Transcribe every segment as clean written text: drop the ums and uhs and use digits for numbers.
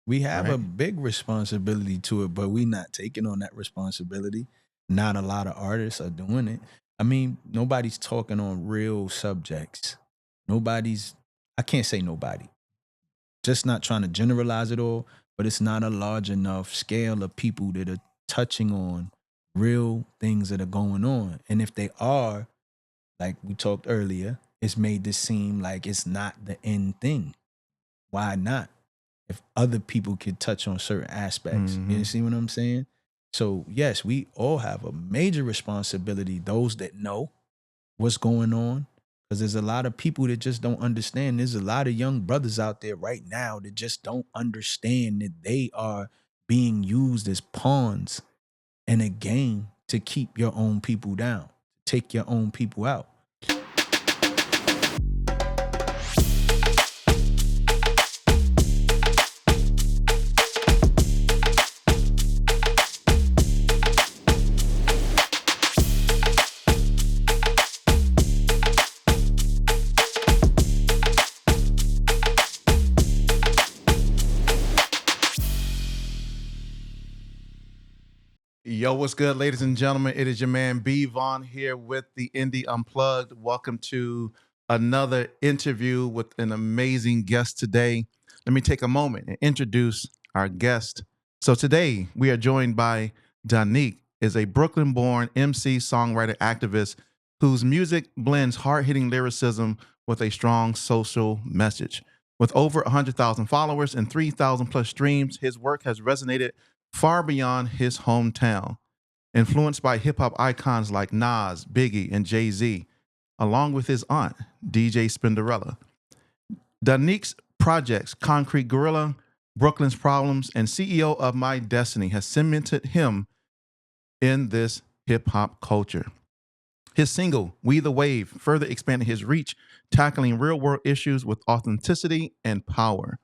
We have a right? big responsibility to it, but we not taking on that responsibility. Not a lot of artists are doing it. I mean, nobody's talking on real subjects. Nobody's, I can't say nobody, just not trying to generalize it all, but it's not a large enough scale of people that are touching on real things that are going on. And if they are, like we talked earlier, it's made this seem like it's not the end thing. Why not? If other people could touch on certain aspects, you Hmm. see what I'm saying? So yes, we all have a major responsibility. Those that know what's going on, because there's a lot of people that just don't understand. There's a lot of young brothers out there right now that just don't understand that they are being used as pawns in a game to keep your own people down, take your own people out. Yo, what's good, ladies and gentlemen? It is your man Vaughan here with the Indie Unplugged. Welcome to another interview with an amazing guest today. Let me take a moment and introduce our guest. So today we are joined by Da-Neek, is a Brooklyn-born MC, songwriter, activist whose music blends hard-hitting lyricism with a strong social message. With over 100,000 followers and 3,000 plus streams, his work has resonated far beyond his hometown. Influenced by hip hop icons like Nas, Biggie, and Jay-Z, along with his aunt, DJ Spinderella. Da-Neek's projects, Concrete Gorilla, Brooklyn's Problems, and CEO of My Destiny, has cemented him in this hip hop culture. His single, We the Wave, further expanded his reach, tackling real world issues with authenticity and power.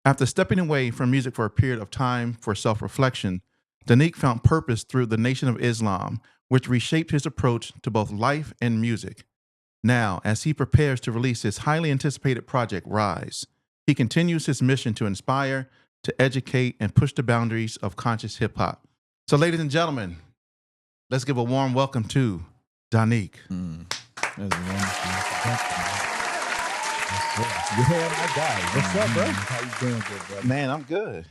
After stepping away from music for a period of time for self reflection, Da-Neek found purpose through the Nation of Islam, which reshaped his approach to both life and music. Now, as he prepares to release his highly anticipated project, Rise, he continues his mission to inspire, to educate, and push the boundaries of conscious hip hop. So, ladies and gentlemen, let's give a warm welcome to Da-Neek. That's a wonderful introduction. Yeah, my guy. What's up, bro? How you doing, good brother? Man, I'm good.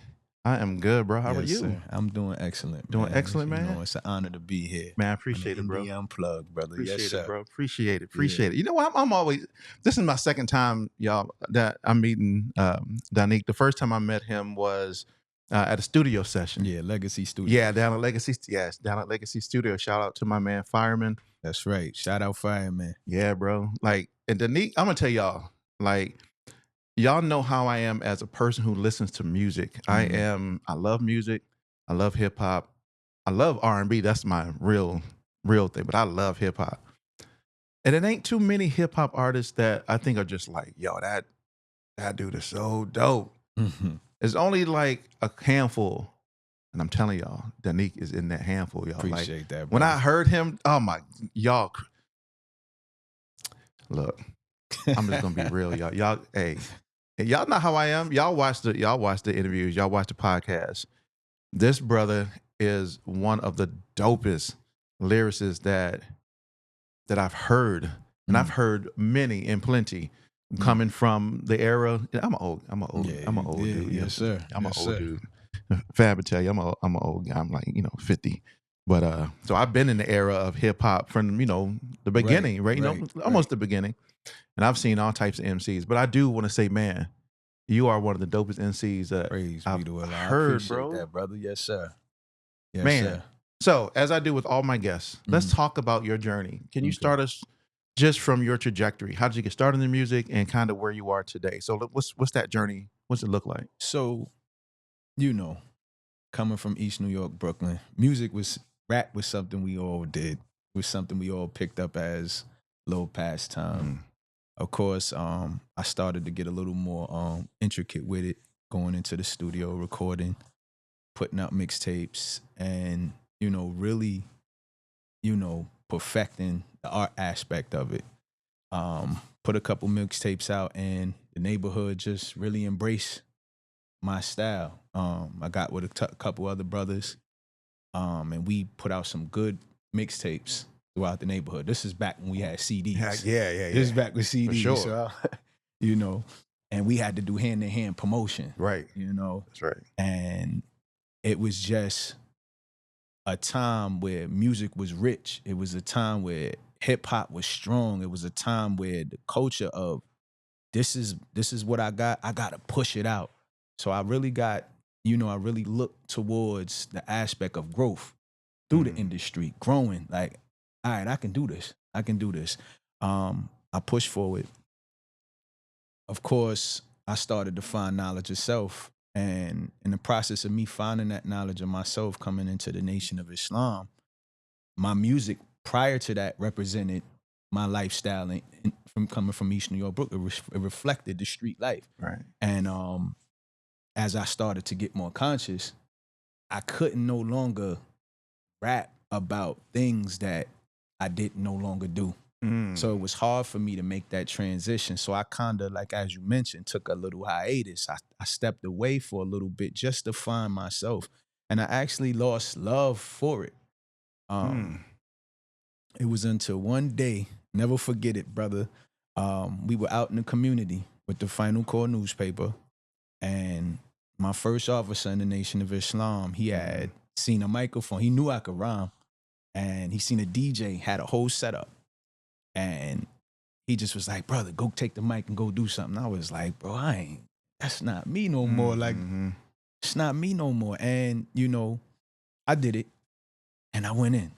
I am good, bro. How are Yes, you? sir. I'm doing excellent, Doing man. excellent, You man? know, it's an honor to be here Man, I on the appreciate it, bro. Indie Unplugged, brother. Yes, Appreciate it, sir. bro. Appreciate it. Yeah. Appreciate it. You know what? I'm always. This is my second time, y'all, that I'm meeting Da-Neek. The first time I met him was at a studio session. Yeah, Legacy Studios. Yeah, down at Legacy. Yes, down at Legacy Studio. Shout out to my man Fireman. That's right. Shout out Fireman. Yeah, bro. Like, and Da-Neek, I'm gonna tell y'all, like, y'all know how I am as a person who listens to music. Mhm. I love music. I love hip hop. I love R&B. That's my real thing. But I love hip hop. And it ain't too many hip hop artists that I think are just like, yo, that dude is so dope. Mhm. It's only like a handful. And I'm telling y'all, Da-Neek is in that handful, y'all. Appreciate Like, that, when brother. I heard him, oh my, y'all, look, I'm just gonna be real, y'all. Y'all, hey, and y'all know how I am. Y'all watch the interviews, y'all watch the podcast. This brother is one of the dopest lyricists that I've heard, and I've heard many and plenty coming from the era. I'm an old dude. Yes, sir. I'm an Yes, old sir. dude. Fab would tell you, I'm an old guy. I'm like 50. But so I've been in the era of hip hop from the beginning, right? Almost the beginning, and I've seen all types of MCs. But I do want to say, man, you are one of the dopest MCs that Praise I've be to Allah. I heard, appreciate bro. that, brother. Yes, sir. Yes, Man, sir. so as I do with all my guests, let's talk about your journey. Can you Okay. start us just from your trajectory? How did you get started in music and kind of where you are today? So what's that journey? What's it look like? So, coming from East New York, Brooklyn, rap was something we all did. Was something we all picked up as little pastime. Of course, I started to get a little more intricate with it, going into the studio, recording, putting out mixtapes, and really, perfecting the art aspect of it. Put a couple mixtapes out, and the neighborhood just really embraced my style. I got with a couple other brothers, and we put out some good mixtapes throughout the neighborhood. This is back when we had CDs. Yeah. This is back with CDs. For sure. So, you know, and we had to do hand-to-hand promotion. Right. You know, That's right. and it was just a time where music was rich. It was a time where hip hop was strong. It was a time where the culture of this is what I got. I gotta push it out. So I really got, I really looked towards the aspect of growth through the industry, growing. Like, all right, I can do this. I can do this. I pushed forward. Of course, I started to find knowledge of self. And in the process of me finding that knowledge of myself coming into the Nation of Islam, my music prior to that represented my lifestyle from coming from East New York, Brooklyn. It reflected the street life. Right. And as I started to get more conscious, I couldn't no longer rap about things that I didn't no longer do. So it was hard for me to make that transition. So I kind of, like, as you mentioned, took a little hiatus. I stepped away for a little bit just to find myself. And I actually lost love for it. It was until one day, never forget it, brother. We were out in the community with the Final Call newspaper. And my first officer in the Nation of Islam, he had seen a microphone. He knew I could rhyme. And he seen a DJ, had a whole setup. And he just was like, brother, go take the mic and go do something. I was like, bro, that's not me no more. Like, it's not me no more. And, I did it. And I went in.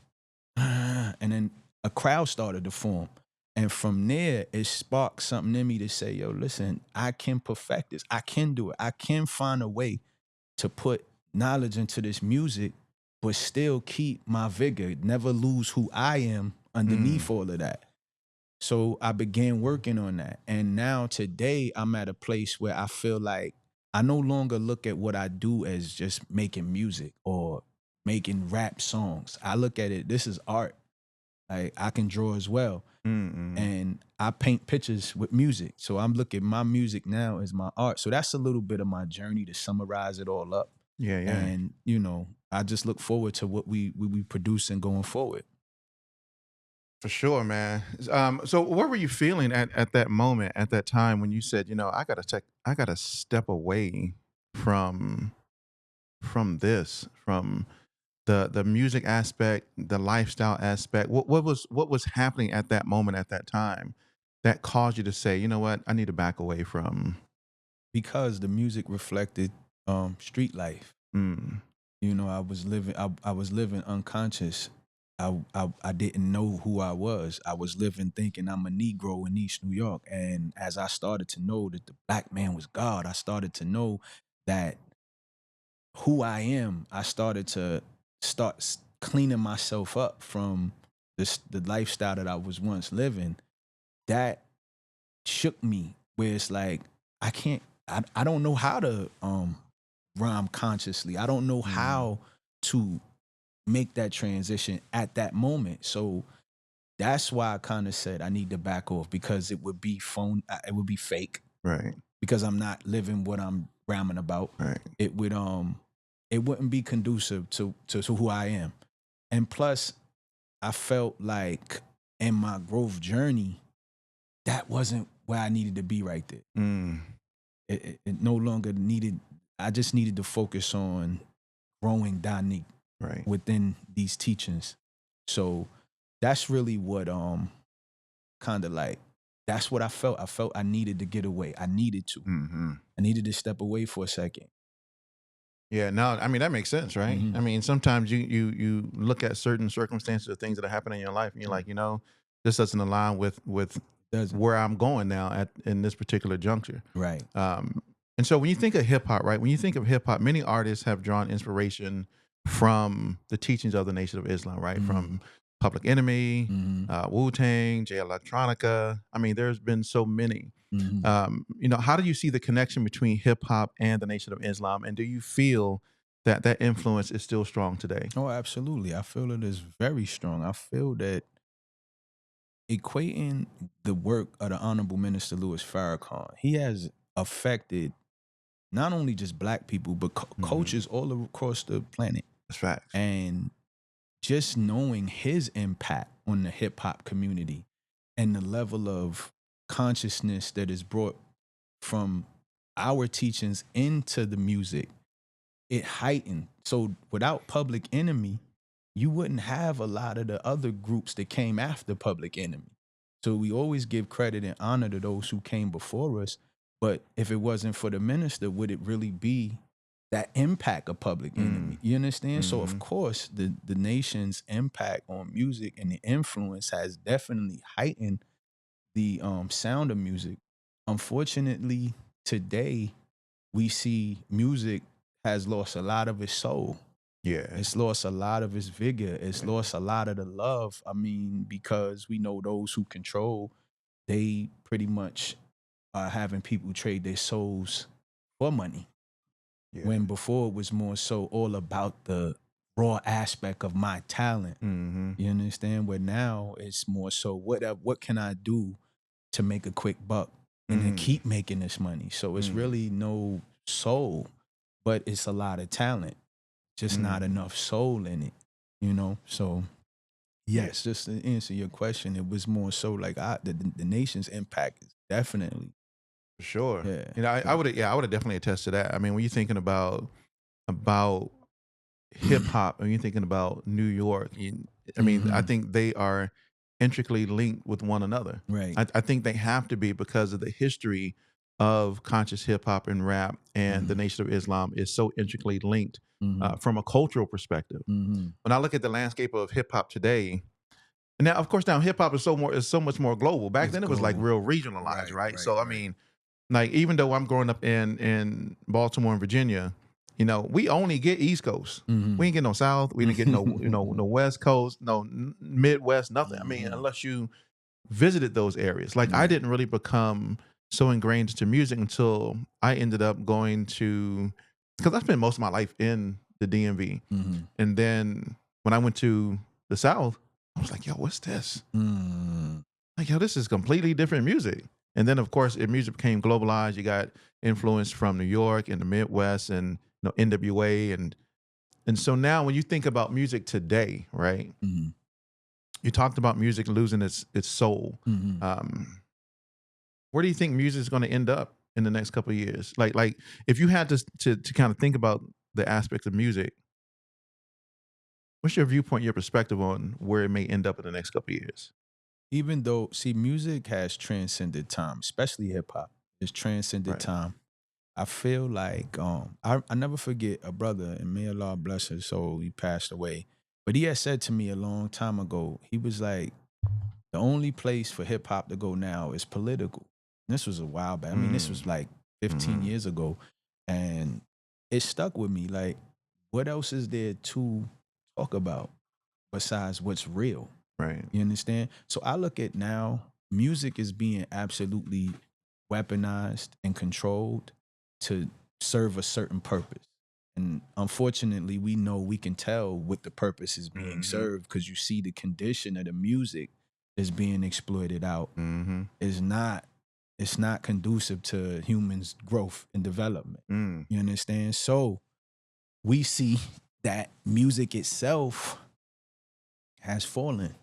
And then a crowd started to form. And from there, it sparked something in me to say, yo, listen, I can perfect this. I can do it. I can find a way to put knowledge into this music, but still keep my vigor, never lose who I am underneath all of that. So I began working on that. And now today I'm at a place where I feel like I no longer look at what I do as just making music or making rap songs. I look at it, this is art. Like, I can draw as well. And I paint pictures with music. So I'm looking at my music now as my art. So that's a little bit of my journey to summarize it all up. Yeah. And, I just look forward to what we producing going forward. For sure, man. So what were you feeling at that moment, at that time when you said, I gotta step away from this, from the music aspect, the lifestyle aspect. What was happening at that moment, at that time, that caused you to say, you know what, I need to back away from? Because the music reflected street life. I was living unconscious. I didn't know who I was. I was living thinking I'm a Negro in East New York. And as I started to know that the black man was God, I started to know that who I am, I started to cleaning myself up from the lifestyle that I was once living. That shook me, where it's like, I don't know how to rhyme consciously. I don't know how to make that transition at that moment. So that's why I kind of said I need to back off, because it would be fake. Right. Because I'm not living what I'm rhyming about. Right. It wouldn't be conducive to who I am. And plus, I felt like in my growth journey, that wasn't where I needed to be right there. It no longer needed, I just needed to focus on growing Da-Neek within these teachings. So that's really what kind of like, that's what I felt. I felt I needed to get away. I needed to. I needed to step away for a second. Yeah, no, I mean, that makes sense, right? I mean, sometimes you look at certain circumstances or things that are happening in your life, and you're like, this doesn't align with where I'm going now in this particular juncture. Right. And so when you think of hip hop, right? When you think of hip hop, many artists have drawn inspiration from the teachings of the Nation of Islam, right? From Public Enemy, Wu-Tang, Jay Electronica. I mean, there's been so many. How do you see the connection between hip hop and the Nation of Islam? And do you feel that that influence is still strong today? Oh, absolutely. I feel it is very strong. I feel that equating the work of the Honorable Minister Louis Farrakhan, he has affected not only just black people, but cultures all across the planet. That's facts. And just knowing his impact on the hip hop community and the level of consciousness that is brought from our teachings into the music, it heightened. So without Public Enemy, you wouldn't have a lot of the other groups that came after Public Enemy. So we always give credit and honor to those who came before us. But if it wasn't for the minister, would it really be that impact of Public Enemy? You understand? So of course, the nation's impact on music and the influence has definitely heightened the sound of music. Unfortunately, today we see music has lost a lot of its soul. Yeah. It's lost a lot of its vigor. It's lost a lot of the love. I mean, because we know those who control, they pretty much are having people trade their souls for money. Yeah. When before it was more so all about the raw aspect of my talent. You understand? Where now it's more so what can I do to make a quick buck and then keep making this money? So it's really no soul, but it's a lot of talent. Just not enough soul in it, you know? So yes, just to answer your question, it was more so like the nation's impact is definitely. For sure. Yeah. You know, I would definitely attest to that. I mean, when you're thinking about hip hop, when you're thinking about New York, I mean, I think they are intricately linked with one another. Right. I think they have to be because of the history of conscious hip hop and rap, and the Nation of Islam is so intricately linked from a cultural perspective. When I look at the landscape of hip hop today, and now, of course, now hip hop is so much more global. Back then, it was like real regionalized, right? So, I mean, like even though I'm growing up in Baltimore and Virginia, you know, we only get East Coast. We ain't get no South. We didn't get no no West Coast, no Midwest, nothing. I mean, unless you visited those areas. Like I didn't really become so ingrained into music until I ended up going to, because I spent most of my life in the DMV, and then when I went to the South, I was like, yo, what's this? Like, yo, this is completely different music. And then, of course, music became globalized. You got influence from New York and the Midwest, and NWA, and so now when you think about music today, right? You talked about music losing its soul. Where do you think music is going to end up in the next couple of years? Like if you had to kind of think about the aspects of music, what's your viewpoint, your perspective on where it may end up in the next couple of years? Even though, see, music has transcended time, especially hip hop. It's transcended time. I feel like I never forget a brother, and may Allah bless his soul, he passed away. But he had said to me a long time ago, he was like, the only place for hip hop to go now is political. And this was a while back. I mean, this was like 15 years ago. And it stuck with me. Like, what else is there to talk about besides what's real? Right. You understand? So I look at now, music is being absolutely weaponized and controlled to serve a certain purpose. And unfortunately, we know, we can tell what the purpose is being served, because you see the condition of the music that's being exploited out is not, it's not conducive to humans' growth and development. You understand? So we see that music itself has fallen.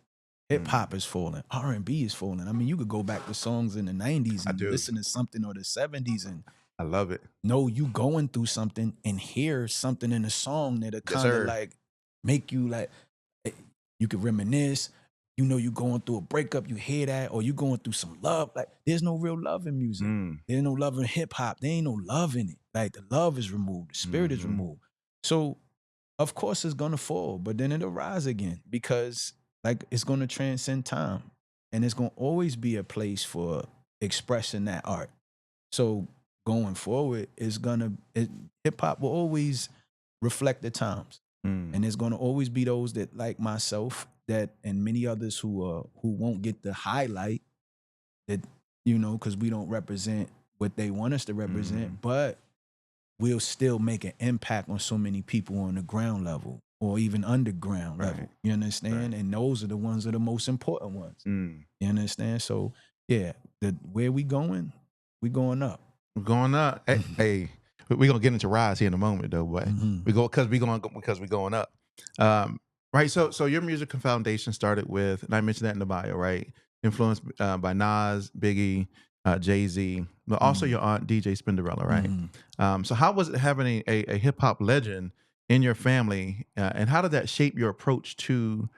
Hip hop is falling. R&B is falling. I mean, you could go back to songs in the 90s and listen to something or the 70s and I love it. know you going through something and hear something in a song that'll kind of like make you like, you could reminisce. You know, you going through a breakup, you hear that, or you going through some love. Like, there's no real love in music. There's no love in hip hop. There ain't no love in it. Like, the love is removed. The spirit is removed. So, of course, it's going to fall, but then it'll rise again, because like it's going to transcend time, and it's going to always be a place for expressing that art. So going forward, hip hop will always reflect the times, and there's going to always be those that, like myself, that and many others who won't get the highlight, that, you know, because we don't represent what they want us to represent, but we'll still make an impact on so many people on the ground level or even underground level. You understand? And those are the ones that are the most important ones. You understand? So yeah, where we going? We going up. We're going up. Hey, we're gonna get into rise here in a moment though, but we go because we're going up. Right. So your musical foundation started with, and I mentioned that in the bio, right? Influenced by Nas, Biggie, Jay-Z, but also your aunt DJ Spinderella, right? So how was it having a hip hop legend in your family, and how did that shape your approach to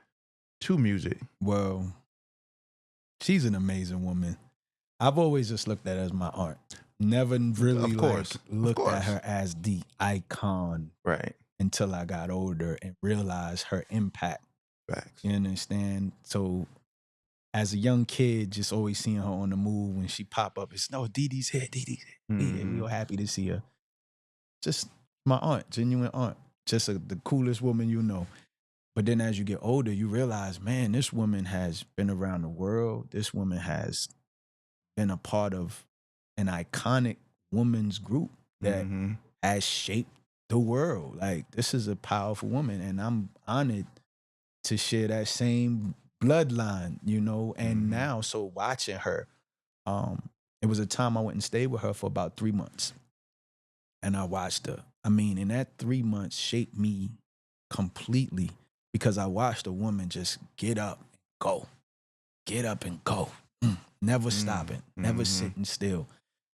music? Well, she's an amazing woman. I've always just looked at her as my aunt. Never really Of course. like looked Of at course. her as the icon Right. until I got older and realized her impact. Facts. You understand? So as a young kid, just always seeing her on the move when she pop up, it's no Dee Dee's here, Dee Dee's here. We were happy to see her. Just my aunt, genuine aunt. Just the coolest woman you know. But then as you get older, you realize, man, this woman has been around the world. This woman has been a part of an iconic woman's group that has shaped the world. Like, this is a powerful woman, and I'm honored to share that same bloodline, you know. And now, so watching her, it was a time I went and stayed with her for about 3 months, and I watched her. I mean, and that 3 months shaped me completely because I watched a woman just get up and go, never stopping, never sitting still,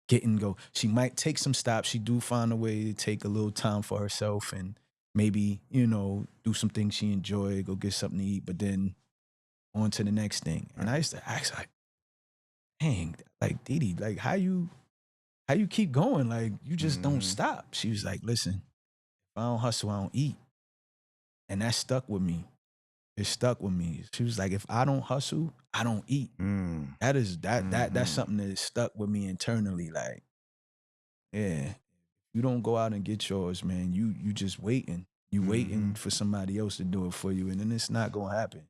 get and go. She might take some stops. She do find a way to take a little time for herself and maybe, you know, do some things she enjoy, go get something to eat, but then on to the next thing. And I used to ask, like, dang, like, Dee Dee, like, how you keep going? Like, you just don't stop. She was like, listen, if I don't hustle, I don't eat. And that stuck with me. It stuck with me. She was like, if I don't hustle, I don't eat. That's something that is stuck with me internally. Like, yeah, you don't go out and get yours, man. You just waiting. You waiting for somebody else to do it for you, and then it's not gonna happen.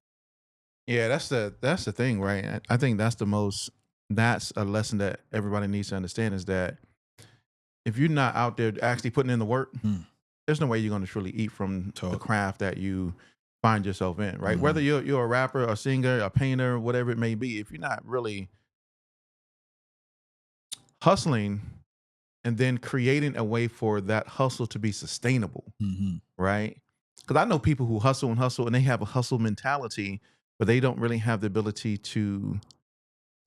Yeah, that's the thing, right? I think that's a lesson that everybody needs to understand, is that if you're not out there actually putting in the work, there's no way you're going to truly eat from the craft that you find yourself in, right? Whether you're a rapper, a singer, a painter, whatever it may be, if you're not really hustling and then creating a way for that hustle to be sustainable, right? Because I know people who hustle and they have a hustle mentality, but they don't really have the ability to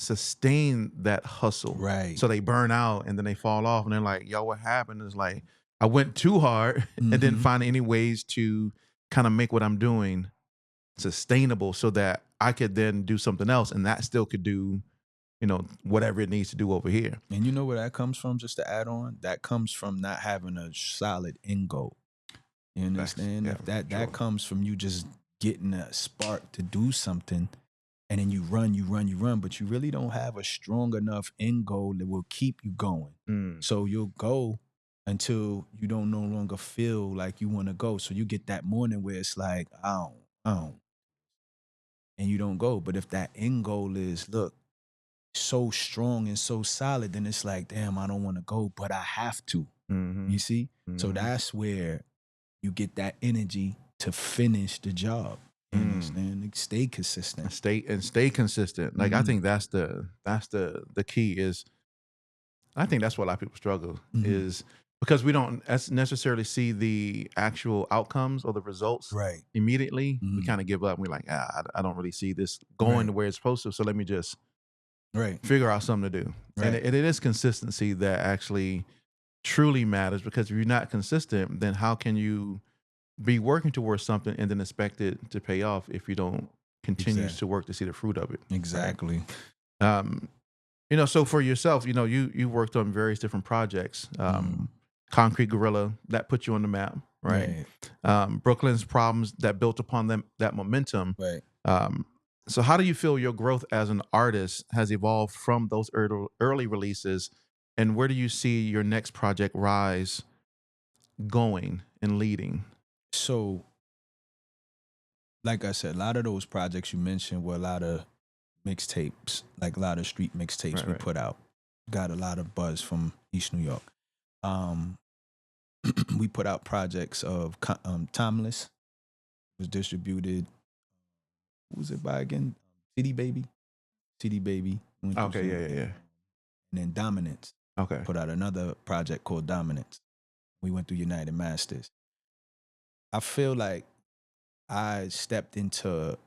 sustain that hustle. Right. So they burn out and then they fall off and they're like, yo, what happened? It's like, I went too hard and didn't find any ways to kind of make what I'm doing sustainable so that I could then do something else and that still could do, you know, whatever it needs to do over here. And you know where that comes from, just to add on? That comes from not having a solid end goal. You understand? Yeah, If that comes from you just getting a spark to do something, and then you run, but you really don't have a strong enough end goal that will keep you going. So you'll go until you don't no longer feel like you want to go. So you get that morning where it's like, I don't, and you don't go. But if that end goal is, look, so strong and so solid, then it's like, damn, I don't want to go, but I have to. You see? So that's where you get that energy to finish the job. You understand? Stay consistent. Stay consistent. Like I think that's the key. Is I think that's what a lot of people struggle is because we don't necessarily see the actual outcomes or the results immediately. We kind of give up. And we're like, I don't really see this going to where it's supposed to. So let me just figure out something to do. And it is consistency that actually truly matters, because if you're not consistent, then how can you be working towards something and then expect it to pay off if you don't continue to work to see the fruit of it? Exactly. You know, so for yourself, you know, you worked on various different projects. Concrete Gorilla, that put you on the map, right? Brooklyn's Problems, that built upon that momentum. So how do you feel your growth as an artist has evolved from those early releases, and where do you see your next project, Rise, going and leading? So, like I said, a lot of those projects you mentioned were a lot of mixtapes, like a lot of street mixtapes we put out. Got a lot of buzz from East New York. We put out projects of Timeless, was distributed. Who was it by again? CD Baby. Okay, yeah. And then Dominance. Okay. Put out another project called Dominance. We went through United Masters. I feel like I stepped into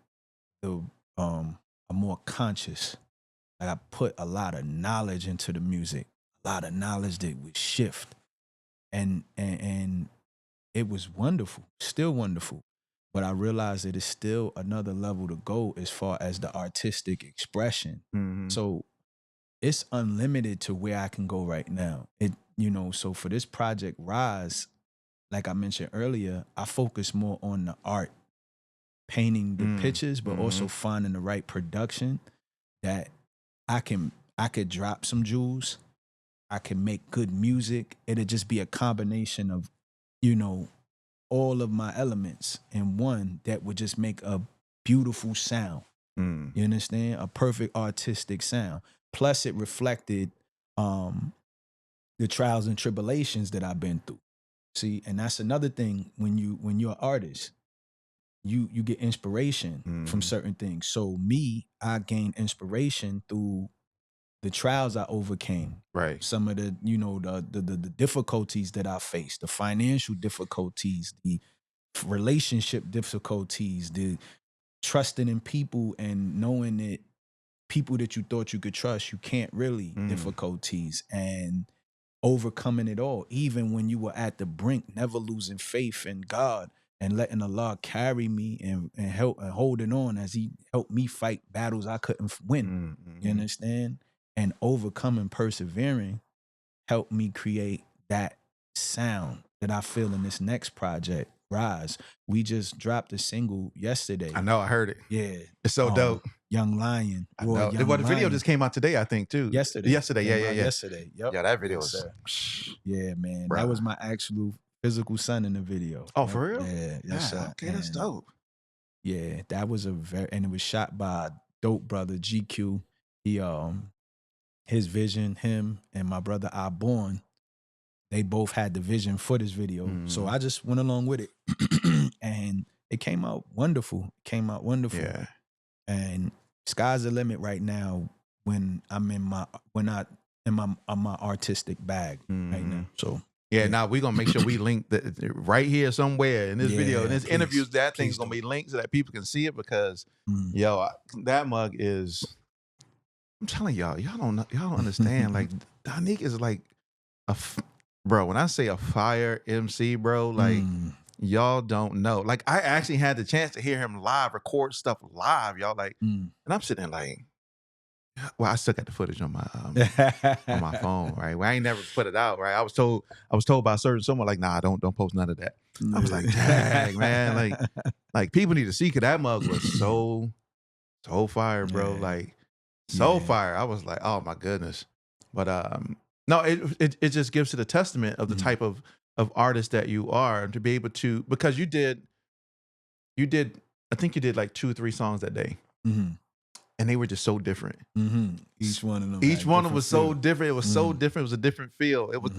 the a more conscious. Like I put a lot of knowledge into the music, a lot of knowledge that would shift, and it was wonderful, still wonderful. But I realized that it's still another level to go as far as the artistic expression. Mm-hmm. So it's unlimited to where I can go right now. So for this project Rise, like I mentioned earlier, I focus more on the art, painting the pictures, but also finding the right production that I could drop some jewels. I can make good music. It'd just be a combination of, all of my elements in one that would just make a beautiful sound. You understand? A perfect artistic sound. Plus it reflected the trials and tribulations that I've been through. See, and that's another thing when you're an artist, you get inspiration from certain things. So me, I gained inspiration through the trials I overcame. Right. Some of the, the difficulties that I faced, the financial difficulties, the relationship difficulties, the trusting in people and knowing that people that you thought you could trust, you can't really, difficulties, and overcoming it all, even when you were at the brink, never losing faith in God and letting Allah carry me and help and holding on as He helped me fight battles I couldn't win. You understand? And overcoming, persevering, helped me create that sound that I feel in this next project, Rise. We just dropped a single yesterday. I know, I heard it. Yeah. It's so dope. Young Lion. I know. The video just came out today, I think, too. Yesterday. Yeah. Yesterday. Yep. Yeah, that video Yes, was... sir. Yeah, man. Bruh. That was my actual physical son in the video. Oh, for real? Yeah. Yes, sir. Okay, that's dope. Yeah, that was and it was shot by a dope brother, GQ. He his vision, him and my brother Vaughan, they both had the vision for this video. So I just went along with it. And it came out wonderful. Yeah. And sky's the limit right now when I'm in my artistic bag right now. So yeah, now we're gonna make sure we link right here somewhere in this video, in this interview. That thing's gonna be linked so that people can see it because that mug is. I'm telling y'all don't understand. Like Da-Neek is like bro. When I say a fire MC, bro, like y'all don't know. Like I actually had the chance to hear him live, record stuff live, y'all. Like, and I'm sitting there like, well, I still got the footage on my on my phone, right? Well, I ain't never put it out, right? I was told by someone like, nah, don't post none of that. I was like, dang, man, like people need to see, cause that mug was so fire, bro. Like so fire. I was like, oh my goodness. But no, it just gives it a testament of the type of artist that you are, to be able to, because you did I think you did like 2 or 3 songs that day. And they were just so different. Each one of them. Each one of them was so different. It was so different. It was a different feel. It was.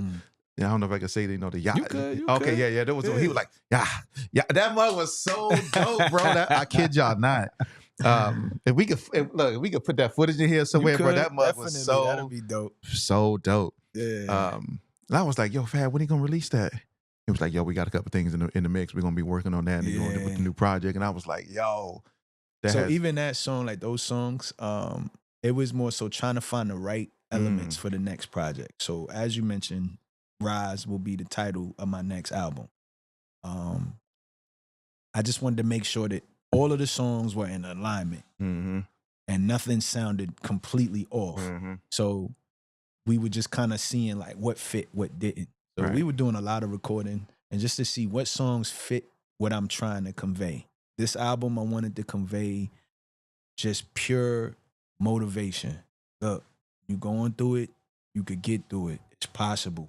I don't know if I can say the yacht. You could. Yeah. There was. He was like, yeah. That mug was so dope, bro. I kid y'all not. If we could put that footage in here somewhere, bro. That mug was so. That'd be dope. So dope. Yeah. And I was like, yo, Fab, when are you gonna release that? He was like, yo, we got a couple things in the mix. We're gonna be working on that and going with the new project. And I was like, yo. Even that song, like those songs, it was more so trying to find the right elements for the next project. So as you mentioned, Rise will be the title of my next album. I just wanted to make sure that all of the songs were in alignment and nothing sounded completely off. So we were just kind of seeing like what fit, what didn't. So we were doing a lot of recording and just to see what songs fit what I'm trying to convey. This album, I wanted to convey just pure motivation. Look, you going through it, you could get through it. It's possible.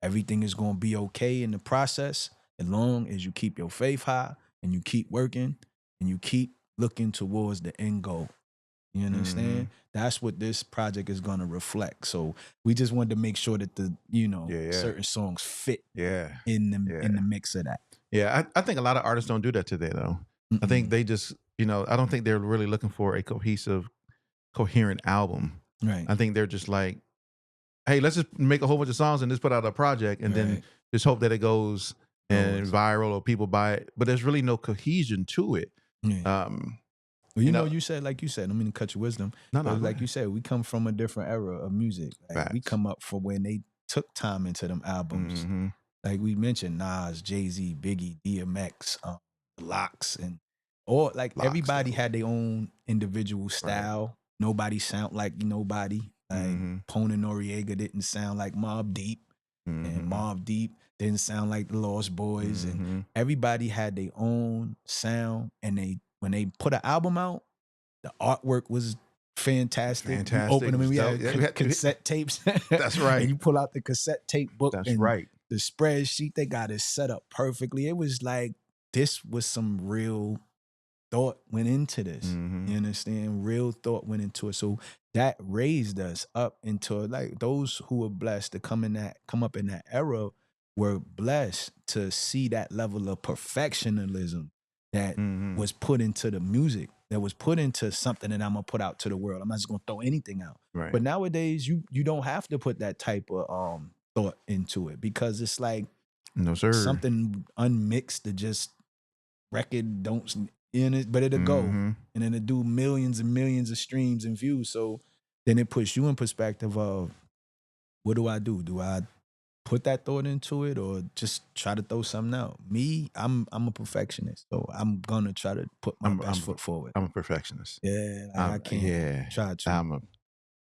Everything is going to be okay in the process as long as you keep your faith high and you keep working and you keep looking towards the end goal. You understand? That's what this project is going to reflect. So we just wanted to make sure that the, certain songs fit in the mix of that. Yeah, I think a lot of artists don't do that today, though. I think they just, I don't think they're really looking for a cohesive, coherent album. Right. I think they're just like, hey, let's just make a whole bunch of songs and just put out a project. And then just hope that it goes and viral or people buy it. But there's really no cohesion to it. Yeah. Well, you know, you said, like you said, I mean to cut your wisdom. No, But like ahead. you said, we come from a different era of music. Like, we come up from when they took time into them albums. Mm-hmm. Like we mentioned, Nas, Jay-Z, Biggie, DMX, Locks, and all. Like everybody had their own individual style. Right. Nobody sound like nobody. Like Pona Noriega didn't sound like Mobb Deep, and Mobb Deep didn't sound like the Lost Boys, and everybody had their own sound. And when they put an album out, the artwork was fantastic. You open them and we had cassette tapes. That's right. And you pull out the cassette tape book. That's and right. The spreadsheet, they got it set up perfectly. It was like, this was some real thought went into this. You understand? Real thought went into it. So that raised us up into, like, those who were blessed to come up in that era were blessed to see that level of perfectionism that was put into the music, that was put into something that I'm gonna put out to the world. I'm not just gonna throw anything out. Right. But nowadays, you don't have to put that type of thought into it, because it's like, no sir, something unmixed to just record don't in it, but it'll go and then it'll do millions and millions of streams and views. So then it puts you in perspective of, what do I do? Do I put that thought into it or just try to throw something out? Me, I'm a perfectionist, so I'm gonna try to put my best foot forward. I'm a perfectionist. Yeah, I can't. Yeah, try to. I'm a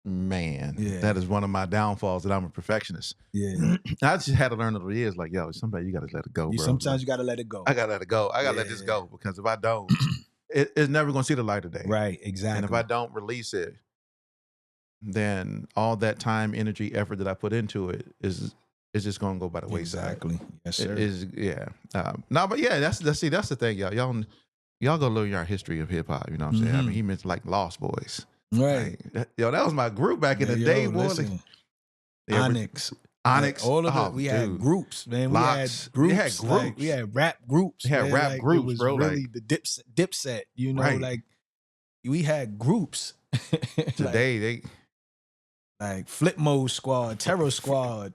man. Yeah. That is one of my downfalls, that I'm a perfectionist. Yeah, I just had to learn over the years, like, yo, sometimes you gotta let it go, bro. Sometimes you gotta let it go. I gotta let it go. I gotta let this go, because if I don't, it's never gonna see the light of day. Right, exactly. And if I don't release it, then all that time, energy, effort that I put into it is just gonna go by the wayside. Exactly. Yes, sir. It is, yeah. No, but yeah, that's the thing, y'all. Y'all go learn your history of hip hop. You know what I'm saying? I mean, he mentioned like Lost Boys. Right. Like, that was my group back in the day, boy. Onyx. Onyx. Like, all of it. We had groups, man. Locks. We had groups. Like, we had rap groups. We had rap groups, it was bro. Really, the Dipset. You know, like, we had groups. Today like Flip Mode Squad, Terror Squad.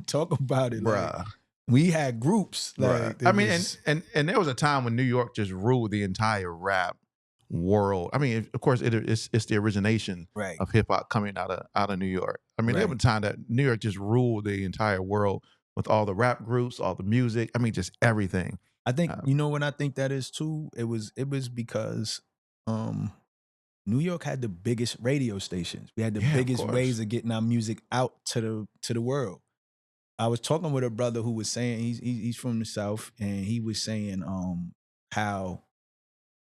Talk about it, bruh. Like, we had groups. Like, I mean, and there was a time when New York just ruled the entire rap world. I mean, of course, it's the origination of hip hop coming out of New York. I mean, there was a time that New York just ruled the entire world with all the rap groups, all the music. I mean, just everything. I think when I think that is too, it was because New York had the biggest radio stations. We had the biggest ways of getting our music out to the world. I was talking with a brother who was saying, he's from the South, and he was saying how,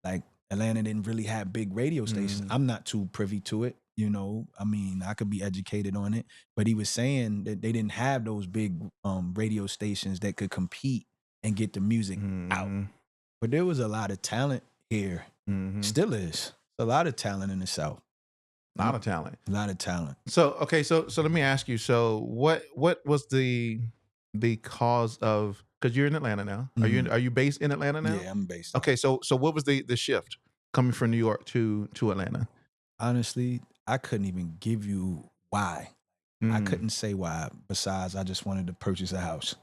like, Atlanta didn't really have big radio stations. I'm not too privy to it, you know. I mean, I could be educated on it, but he was saying that they didn't have those big radio stations that could compete and get the music out. But there was a lot of talent here. Still is. A lot of talent in the South. A lot of talent. A lot of talent. So okay, so let me ask you. So what was the cause of? Because you're in Atlanta now. Are you based in Atlanta now? Yeah, I'm based. Okay, so what was the shift coming from New York to Atlanta? Honestly, I couldn't even give you why. I couldn't say why. Besides, I just wanted to purchase a house.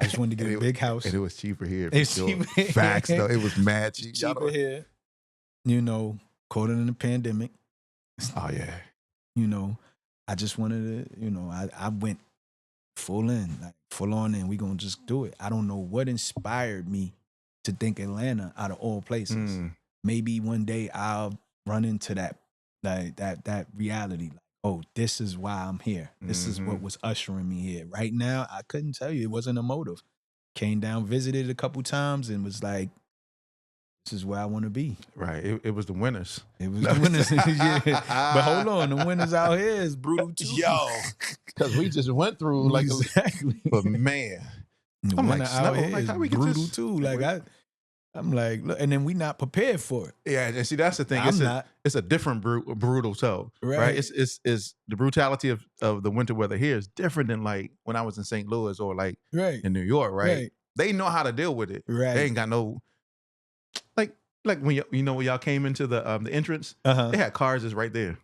I just wanted to get a big house. And it was cheaper here. It's cheaper. Facts though. It was mad cheap. Cheaper here. You know, caught it in the pandemic. Oh yeah. You know, I just wanted to, you know, I went full on, and we gonna just do it. I don't know what inspired me to think Atlanta out of all places. Maybe one day I'll run into that reality. Like, oh, this is why I'm here. This is what was ushering me here. Right now, I couldn't tell you. It wasn't a motive. Came down, visited a couple times, and was like, this is where I want to be. Right. It was the winners. It was the winners. Yeah. But hold on, the winners out here is brutal too. Yo, because we just went through like exactly. But man, the I'm winner like, out here like, is how we get brutal this? too. Like I'm like, look, and then we not prepared for it. Yeah, and see that's the thing. It's a different brutal toe, right? It's the brutality of the winter weather here is different than like when I was in St. Louis or like in New York, right? They know how to deal with it. Right. They ain't got no like when when y'all came into the entrance, they had cars just right there.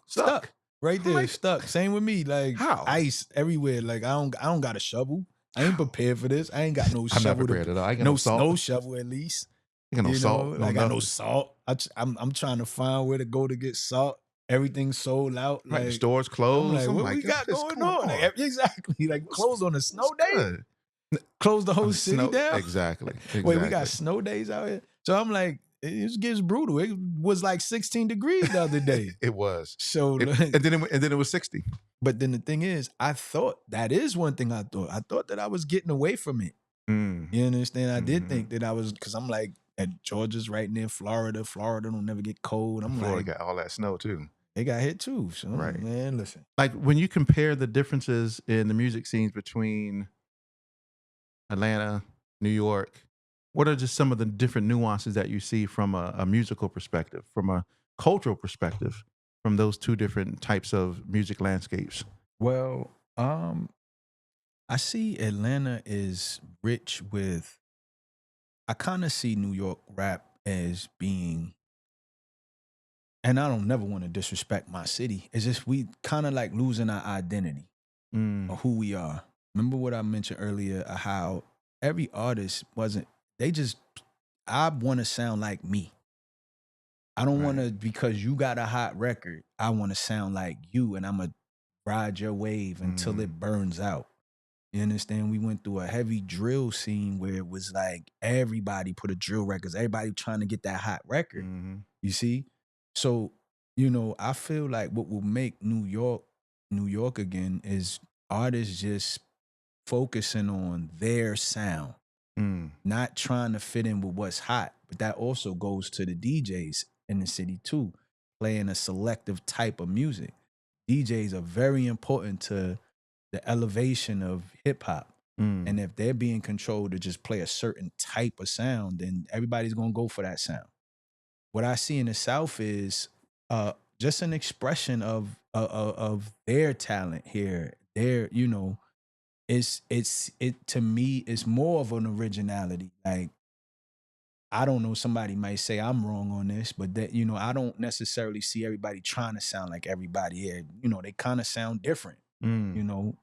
Stuck. Right there, like, stuck. Same with me. Like how? ice everywhere. Like I don't got a shovel. I ain't prepared for this. I ain't got no I'm not shovel prepared to at all. I ain't got no no salt. snow shovel at least. I ain't got no You salt. know, No I got no nothing. salt. I'm trying to find where to go to get salt. Everything's sold out. Right, the Like store's I'm closed. like, I'm what like, we got what is going going on? on? Like, exactly. Like closed on a snow What's day. good? Close the whole On city snow. down. Exactly. Wait, we got snow days out here. So I'm like, it gets brutal. It was like 16 degrees the other day. It was. So like, And then it was 60. but then the thing is, I thought that is one thing I thought. I thought that I was getting away from it. Mm. You understand? I did Mhm. think that I was, because I'm like, at Georgia's right near Florida. Florida don't never get cold. I'm Florida like, got all that snow too. they got hit too. So Right. man, listen. Like when you compare the differences in the music scenes between Atlanta, New York, what are just some of the different nuances that you see from a musical perspective, from a cultural perspective, from those two different types of music landscapes? Well, I see Atlanta is rich with, I kind of see New York rap as being, and I don't never want to disrespect my city. It's just we kind of like losing our identity Mm. of who we are. Remember what I mentioned earlier, how every artist wasn't, they just, I want to sound like me. I don't want to, because you got a hot record, I want to sound like you and I'm going to ride your wave until it burns out. You understand? We went through a heavy drill scene where it was like everybody put a drill records, everybody trying to get that hot record. Mm-hmm. You see? So, you know, I feel like what will make New York again is artists just focusing on their sound, not trying to fit in with what's hot. But that also goes to the DJs in the city too, playing a selective type of music. DJs are very important to the elevation of hip hop. And if they're being controlled to just play a certain type of sound, then everybody's gonna go for that sound. What I see in the South is just an expression of their talent here. Their, you know, it to me it's more of an originality. Like I don't know, somebody might say I'm wrong on this, but that, you know, I don't necessarily see everybody trying to sound like everybody here. You know, they kind of sound different. You know,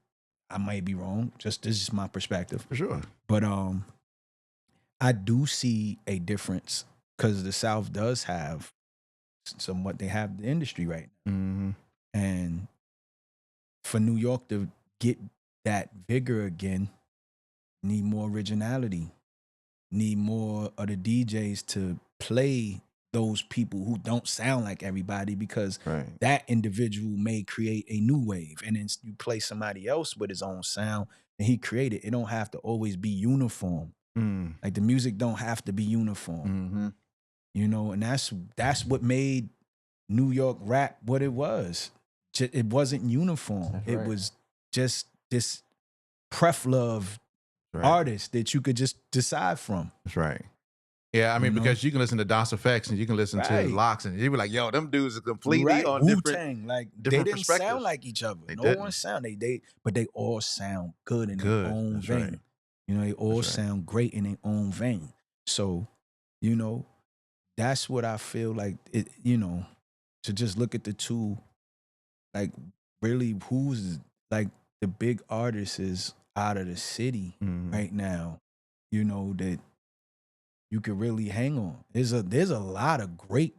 I might be wrong. Just this is my perspective. For sure. But I do see a difference because the South does have somewhat, they have the industry right now. Mm-hmm. And for New York to get that vigor again, need more originality, need more of the DJs to play those people who don't sound like everybody, because that individual may create a new wave, and then you play somebody else with his own sound and he created. It don't have to always be uniform. Like the music don't have to be uniform. You know, and that's what made New York rap what it was. It wasn't uniform. It was just this plethora of artists that you could just decide from. That's right. Yeah, I mean, because you can listen to DOS Effects and you can listen to Locks, and you be like, "Yo, them dudes are completely on Wu-Tang, like they didn't perspectives. sound like each other. They No didn't. one sound but they all sound good in their own That's vein. right. You know, they all sound great in their own vein. So, you know, that's what I feel like. It, you know, to just look at the two, like really who's like the big artists is out of the city right now. You know, that you could really hang on. There's a lot of great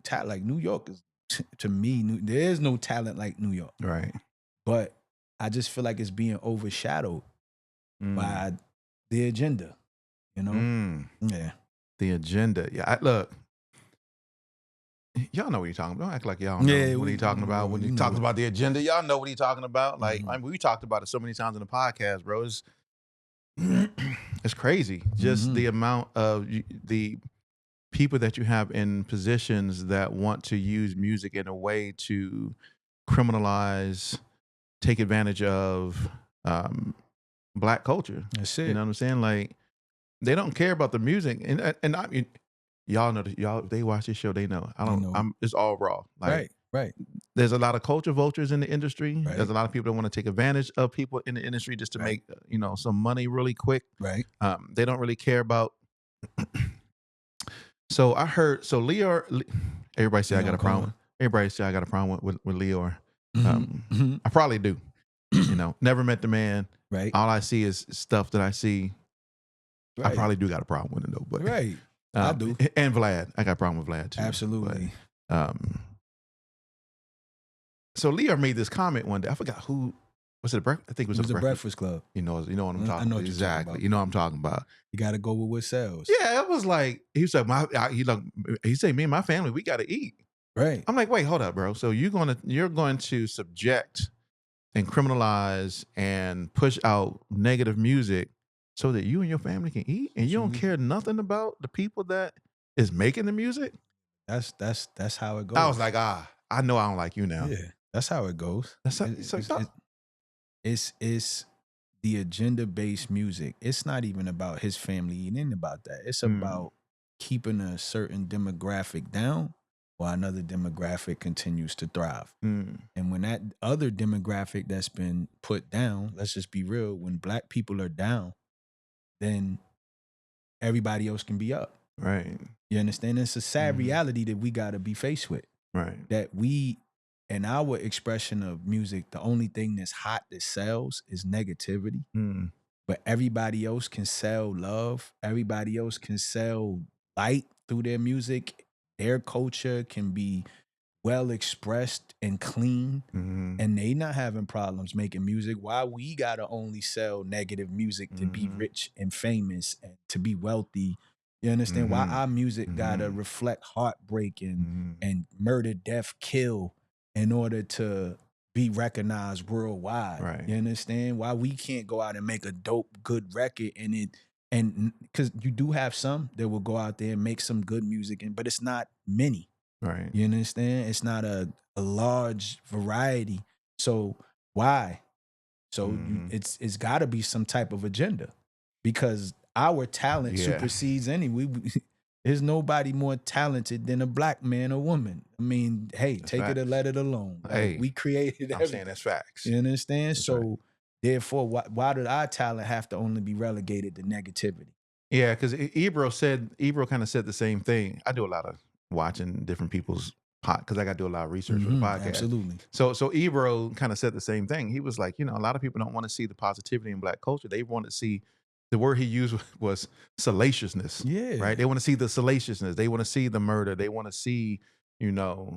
talent. Like New York is, to me, there's no talent like New York. Right. But I just feel like it's being overshadowed by the agenda. You know? Yeah. The agenda. Yeah. Look, y'all know what he's talking about. Don't act like y'all know what he's talking about. When he talks about the agenda, y'all know what he's talking about. Like, I mean, we talked about it so many times in the podcast, bro. It's crazy. Just the amount of the people that you have in positions that want to use music in a way to criminalize, take advantage of Black culture. That's it. You know what I'm saying? Like, they don't care about the music, and I mean, y'all know that if they watch this show, they know. It's all raw. Like, right. There's a lot of culture vultures in the industry. Right. There's a lot of people that want to take advantage of people in the industry just to make some money really quick. Right. They don't really care about. So I heard. So Leor, everybody say I got a problem. Everybody say I got a problem with Leor. I probably do. You know, never met the man. Right. All I see is stuff that I see. Right. I probably do got a problem with it though. But Right. I do. And Vlad, I got a problem with Vlad too. Absolutely. But, so Leo made this comment one day. I forgot who was it. I think it was the Breakfast Club. You know what I'm talking about. I know what you're Exactly. talking about. You know what I'm talking about. You got to go with what sells. Yeah, it was like he was like he said me and my family we got to eat. Right. I'm like, wait, hold up, bro. So you're going to subject and criminalize and push out negative music so that you and your family can eat, and you don't care nothing about the people that is making the music. That's how it goes. I was like, I know I don't like you now. Yeah, that's how it goes. It's the agenda-based music. It's not even about his family eating about that. It's about keeping a certain demographic down while another demographic continues to thrive. And when that other demographic that's been put down, let's just be real, when black people are down, then everybody else can be up. Right. You understand? It's a sad reality that we got to be faced with. Right. That we, in our expression of music, the only thing that's hot that sells is negativity. But everybody else can sell love. Everybody else can sell light through their music. Their culture can be well expressed and clean, and they not having problems making music. Why we gotta only sell negative music to be rich and famous and to be wealthy? You understand? Why our music gotta reflect heartbreak and murder, death, kill in order to be recognized worldwide? Right. You understand? Why we can't go out and make a dope, good record and because you do have some that will go out there and make some good music, but it's not many. Right. You understand? It's not a large variety. So why? So it's got to be some type of agenda, because our talent supersedes any. There's nobody more talented than a black man or woman. I mean, hey, That's take facts. it or let it alone. Hey, we created I'm saying that's facts. You understand? That's so right. Therefore, why did our talent have to only be relegated to negativity? Yeah, because Ebro kind of said the same thing. I do a lot of watching different people's because I got to do a lot of research for the podcast. Absolutely. So Ebro kind of said the same thing. He was like, a lot of people don't want to see the positivity in black culture. They want to see, the word he used was salaciousness. Yeah. Right. They want to see the salaciousness. They want to see the murder. They want to see,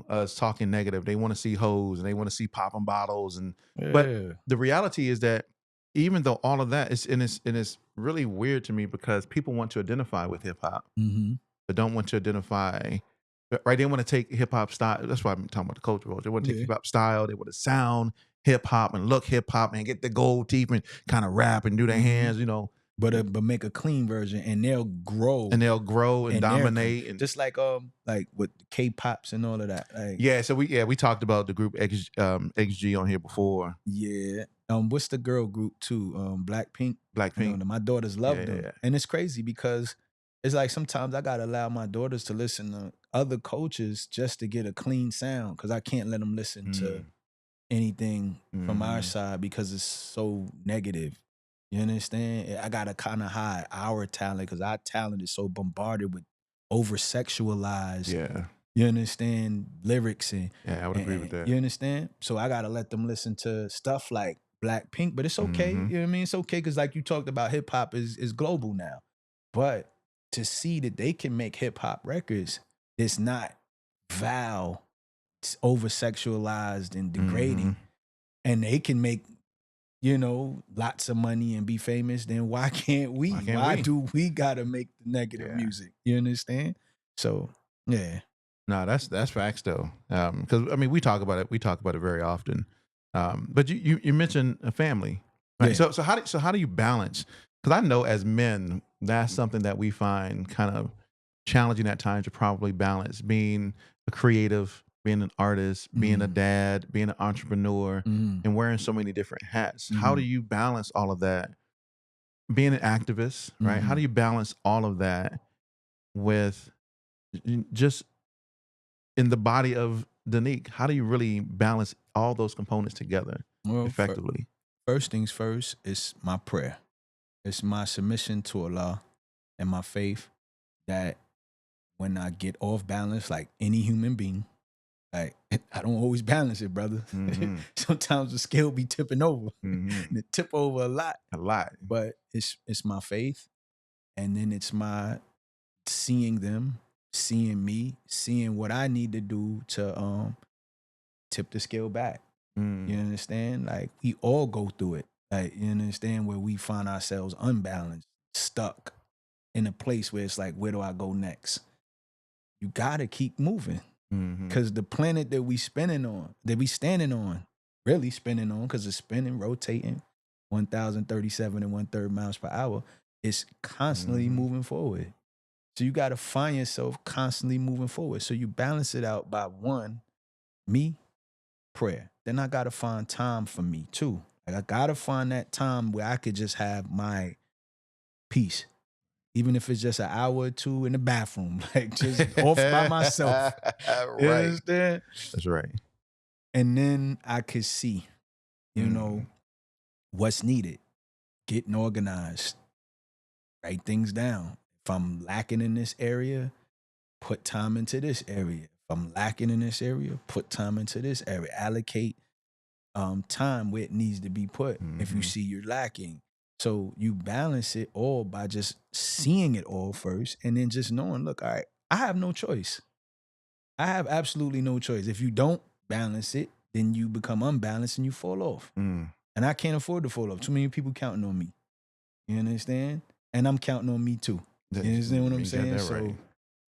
us talking negative. They want to see hoes and they want to see popping bottles. But the reality is that even though all of that is really weird to me, because people want to identify with hip hop, but don't want to identify. Right, they want to take hip hop style. That's why I'm talking about the culture. They want to take hip hop style. They want to sound hip hop and look hip hop and get the gold teeth and kind of rap and do their hands, But make a clean version, and they'll grow and dominate, and just like with K-pops and all of that. Like, yeah, so we talked about the group XG on here before. Yeah, what's the girl group too? Blackpink. My daughters love them, and it's crazy because it's like sometimes I gotta allow my daughters to listen to other cultures just to get a clean sound, because I can't let them listen to anything from our side because it's so negative. You understand? I gotta kind of hide our talent because our talent is so bombarded with over-sexualized. Yeah. You understand? Lyrics and I would agree with that. You understand? So I gotta let them listen to stuff like Blackpink, but it's okay. You know what I mean? It's okay because, like you talked about, hip hop is global now. But to see that they can make hip hop records, it's not vile, it's over-sexualized and degrading, and they can make lots of money and be famous, then why can't we? Why do we gotta make the negative music? You understand? So yeah. No, that's facts though. Because I mean, we talk about it very often. But you mentioned a family, right? Yeah. So how do you balance? Because I know as men, that's something that we find kind of challenging at times to probably balance, being a creative, being an artist, being a dad, being an entrepreneur, and wearing so many different hats. How do you balance all of that? Being an activist, right? How do you balance all of that with just in the body of Da-Neek? How do you really balance all those components together effectively? First things first, it's my prayer. It's my submission to Allah and my faith that when I get off balance, like any human being, Like, I don't always balance it, brother. Mm-hmm. Sometimes the scale be tipping over. Mm-hmm. And it tip over a lot. A lot. But it's my faith. And then it's my seeing them, seeing me, seeing what I need to do to tip the scale back. Mm. You understand? Like, we all go through it. Like, you understand, where we find ourselves unbalanced, stuck in a place where it's like, where do I go next? You gotta keep moving. Mm-hmm. Because the planet that we standing on, really spinning on, because it's spinning, rotating, 1,037 and 1/3 miles per hour, it's constantly Mm-hmm. moving forward. So you got to find yourself constantly moving forward. So you balance it out by one, me, prayer. Then I got to find time for me too. Like, I got to find that time where I could just have my peace. Even if it's just an hour or two in the bathroom, like just off by myself. You Right. understand? That's right. And then I could see, you know, what's needed, getting organized, write things down. If I'm lacking in this area, put time into this area. If I'm lacking in this area, put time into this area. Allocate time where it needs to be put if you see you're lacking. So you balance it all by just seeing it all first, and then just knowing, look, all right, I have no choice. I have absolutely no choice. If you don't balance it, then you become unbalanced and you fall off. Mm. And I can't afford to fall off. Too many people counting on me. You understand? And I'm counting on me too. You understand what I'm saying? So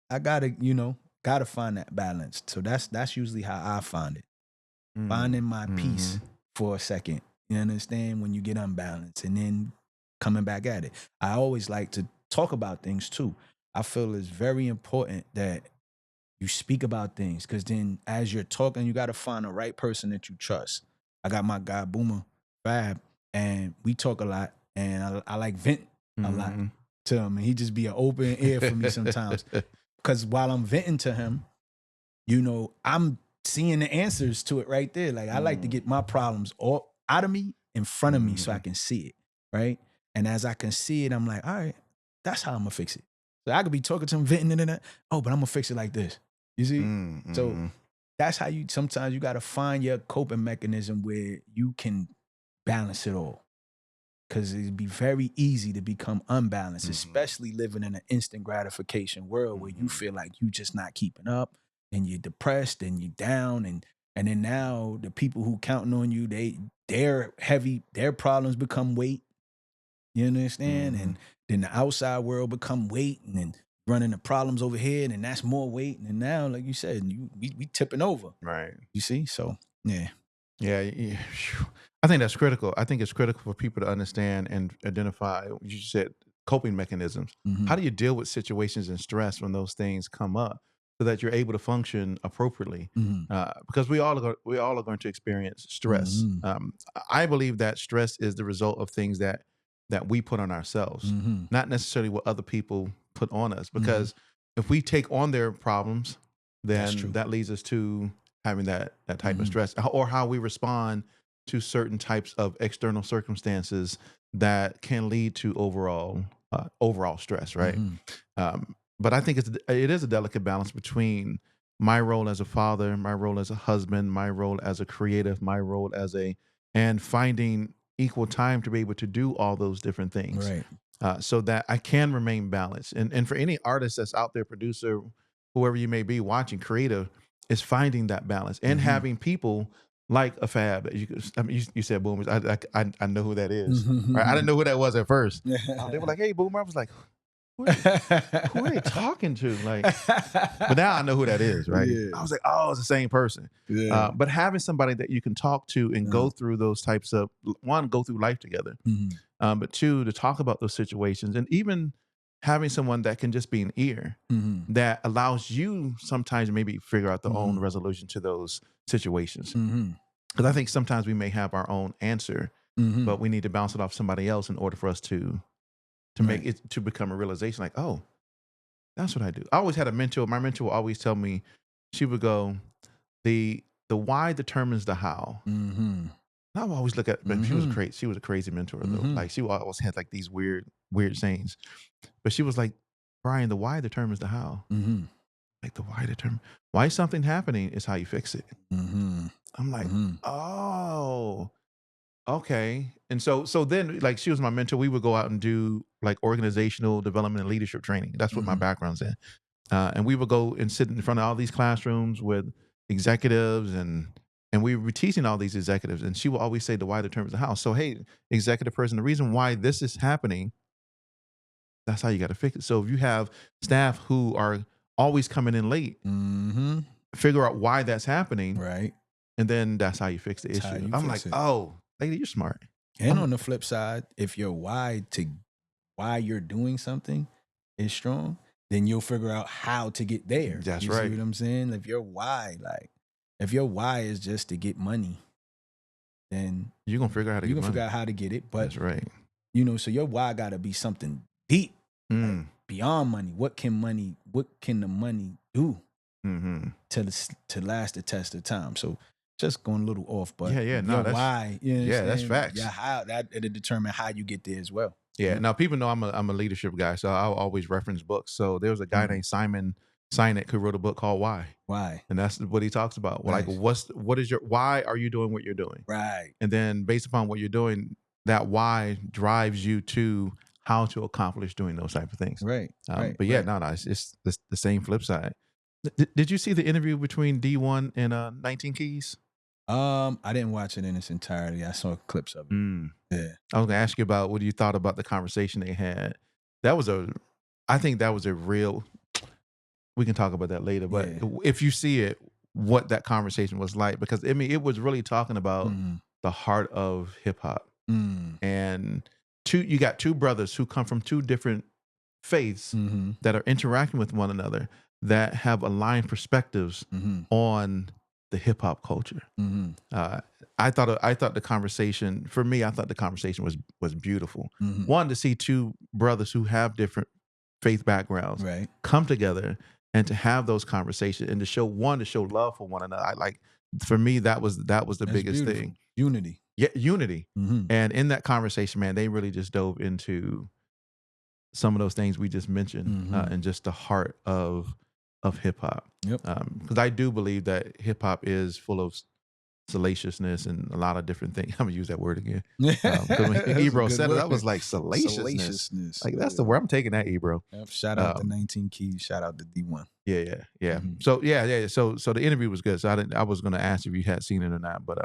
I gotta find that balance. So that's usually how I find it. Finding my peace for a second. You understand? When you get unbalanced, and then coming back at it. I always like to talk about things too. I feel it's very important that you speak about things, because then as you're talking, you got to find the right person that you trust. I got my guy Boomer Fab, and we talk a lot, and I like vent a lot to him, and he just be an open ear for me sometimes. Because while I'm venting to him, you know, I'm seeing the answers to it right there. Like, I like to get my problems all out of me in front of me so I can see it, right? And as I can see it, I'm like, all right, that's how I'm gonna fix it. So I could be talking to him, venting and that. Oh, but I'm gonna fix it like this. You see? So that's how sometimes you gotta find your coping mechanism where you can balance it all. Because it'd be very easy to become unbalanced, especially living in an instant gratification world where you feel like you just not keeping up, and you're depressed and you're down, and then now the people who counting on you, their problems become weight. You understand? And then the outside world become weight, and then running the problems over here, and that's more weight. And now, like you said, we tipping over. Right. You see? So yeah. Yeah. I think that's critical. I think it's critical for people to understand and identify, you said, coping mechanisms. How do you deal with situations and stress when those things come up, so that you're able to function appropriately? Because we all are going to experience stress. I believe that stress is the result of things that we put on ourselves, not necessarily what other people put on us. Because if we take on their problems, then that leads us to having that type of stress, or how we respond to certain types of external circumstances that can lead to overall stress, right? But I think it is a delicate balance between my role as a father, my role as a husband, my role as a creative, my role and finding equal time to be able to do all those different things, Right. so that I can remain balanced. And for any artist that's out there, producer, whoever you may be watching, creative, is finding that balance and having people like a Fab. You said Boomers. I know who that is. Right? I didn't know who that was at first. They were like, "Hey, Boomer." I was like, who are they talking to? Like, but now I know who that is, right? Yeah. I was like, oh, it's the same person. Yeah. But having somebody that you can talk to and go through those types of, one, go through life together, but two, to talk about those situations, and even having someone that can just be an ear that allows you sometimes maybe figure out the own resolution to those situations. Because I think sometimes we may have our own answer, but we need to bounce it off somebody else in order for us to make it to become a realization, like, oh, that's what I do. I always had a mentor. My mentor would always tell me, she would go, the why determines the how. I would always look at, but she was a crazy mentor though. Like, she always had like these weird sayings, but she was like, Brian, the why determines the how. Like the why determine why something happening is how you fix it. Mm-hmm. I'm like, Mm-hmm. oh, okay. And so then like she was my mentor. We would go out and do like organizational development and leadership training. That's what my Mm-hmm. background's in. And we would go and sit in front of all these classrooms with executives and we would be teaching all these executives. And she will always say the why determines the how. So hey, executive person, the reason why this is happening, that's how you got to fix it. So if you have staff who are always coming in late, Mm-hmm. figure out why that's happening, Right. and then that's how you fix the That's how issue. you I'm like, fix it. oh, lady, you're smart. And I'm on the flip side, if your why you're doing something is strong, then you'll figure out how to get there. That's You see right. what I'm saying? If your why is just to get money, then You're gonna figure out how to you get can money. figure out how to get it. But That's right. so your why gotta be something deep, like beyond money. What can the money do Mm-hmm. to last the test of time? So just going a little off, but Yeah, no, your that's why, you know what I'm that's saying? facts. Yeah, how that it'll determine how you get there as well. Yeah. Now people know I'm a leadership guy, so I'll always reference books. So there was a guy named Simon Sinek who wrote a book called Why. Why? And that's what he talks about. Well, like Nice. what is your why are you doing what you're doing? Right. And then based upon what you're doing, that why drives you to how to accomplish doing those type of things. Right. But yeah, no, it's the same flip side. Did you see the interview between D1 and 19 Keys? I didn't watch it in its entirety. I saw clips of it. Yeah. I was gonna ask you about what you thought about the conversation they had. That was I think that was a real. We can talk about that later, but Yeah. if you see it, what that conversation was like, because I mean, it was really talking about the heart of hip hop, and you got two brothers who come from two different faiths that are interacting with one another that have aligned perspectives on the hip hop culture. I thought the conversation for me, I thought the conversation was beautiful. One, to see two brothers who have different faith backgrounds Right. come together and to have those conversations and to show love for one another. I like, for me, that was the That's biggest beautiful. thing. Unity. Yeah, unity. And in that conversation, man, they really just dove into some of those things we just mentioned, and just the heart of hip hop. Yep. Because I do believe that hip hop is full of salaciousness and a lot of different things. I'm gonna use that word again. Because when Ebro said it, I was like, salaciousness. Like, that's the word. I'm taking that, Ebro. Yep. Shout out to 19 Keys. Shout out to D1. Yeah. So yeah. So the interview was good. So I was gonna ask if you had seen it or not, but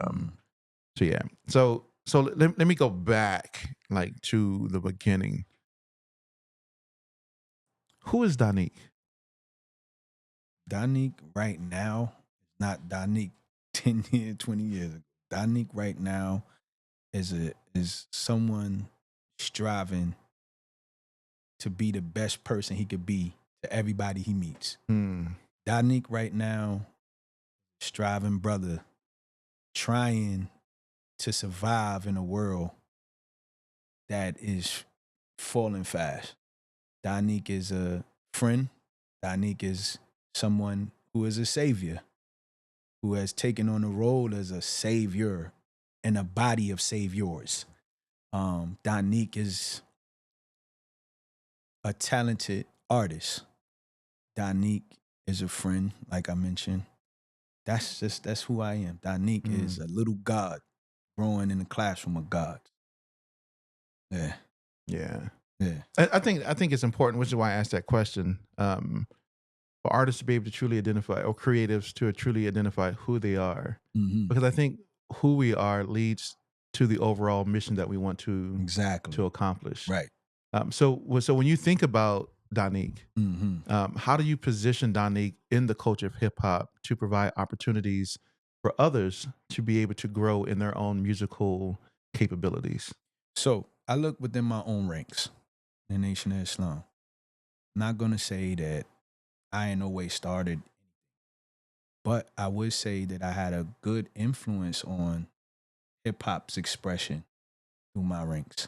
so yeah. So let me go back like to the beginning. Who is Da-Neek? Da-Neek right now is not Da-Neek 10 years, 20 years ago. Da-Neek right now is someone striving to be the best person he could be to everybody he meets. Da-Neek right now, striving brother, trying to survive in a world that is falling fast. Da-Neek is a friend. Da-Neek is someone who is a savior, who has taken on a role as a savior in a body of saviors. Da-Neek is a talented artist. Da-Neek is a friend, like I mentioned. That's who I am. Da-Neek is a little god growing in the classroom of gods. Yeah. I think it's important, which is why I asked that question. For artists to be able to truly identify, or creatives to truly identify who they are, because I think who we are leads to the overall mission that we want to accomplish. Right. So when you think about Da-Neek, how do you position Da-Neek in the culture of hip hop to provide opportunities for others to be able to grow in their own musical capabilities? So I look within my own ranks in the Nation of Islam. I'm not gonna say that I in no way started, but I would say that I had a good influence on hip hop's expression through my ranks.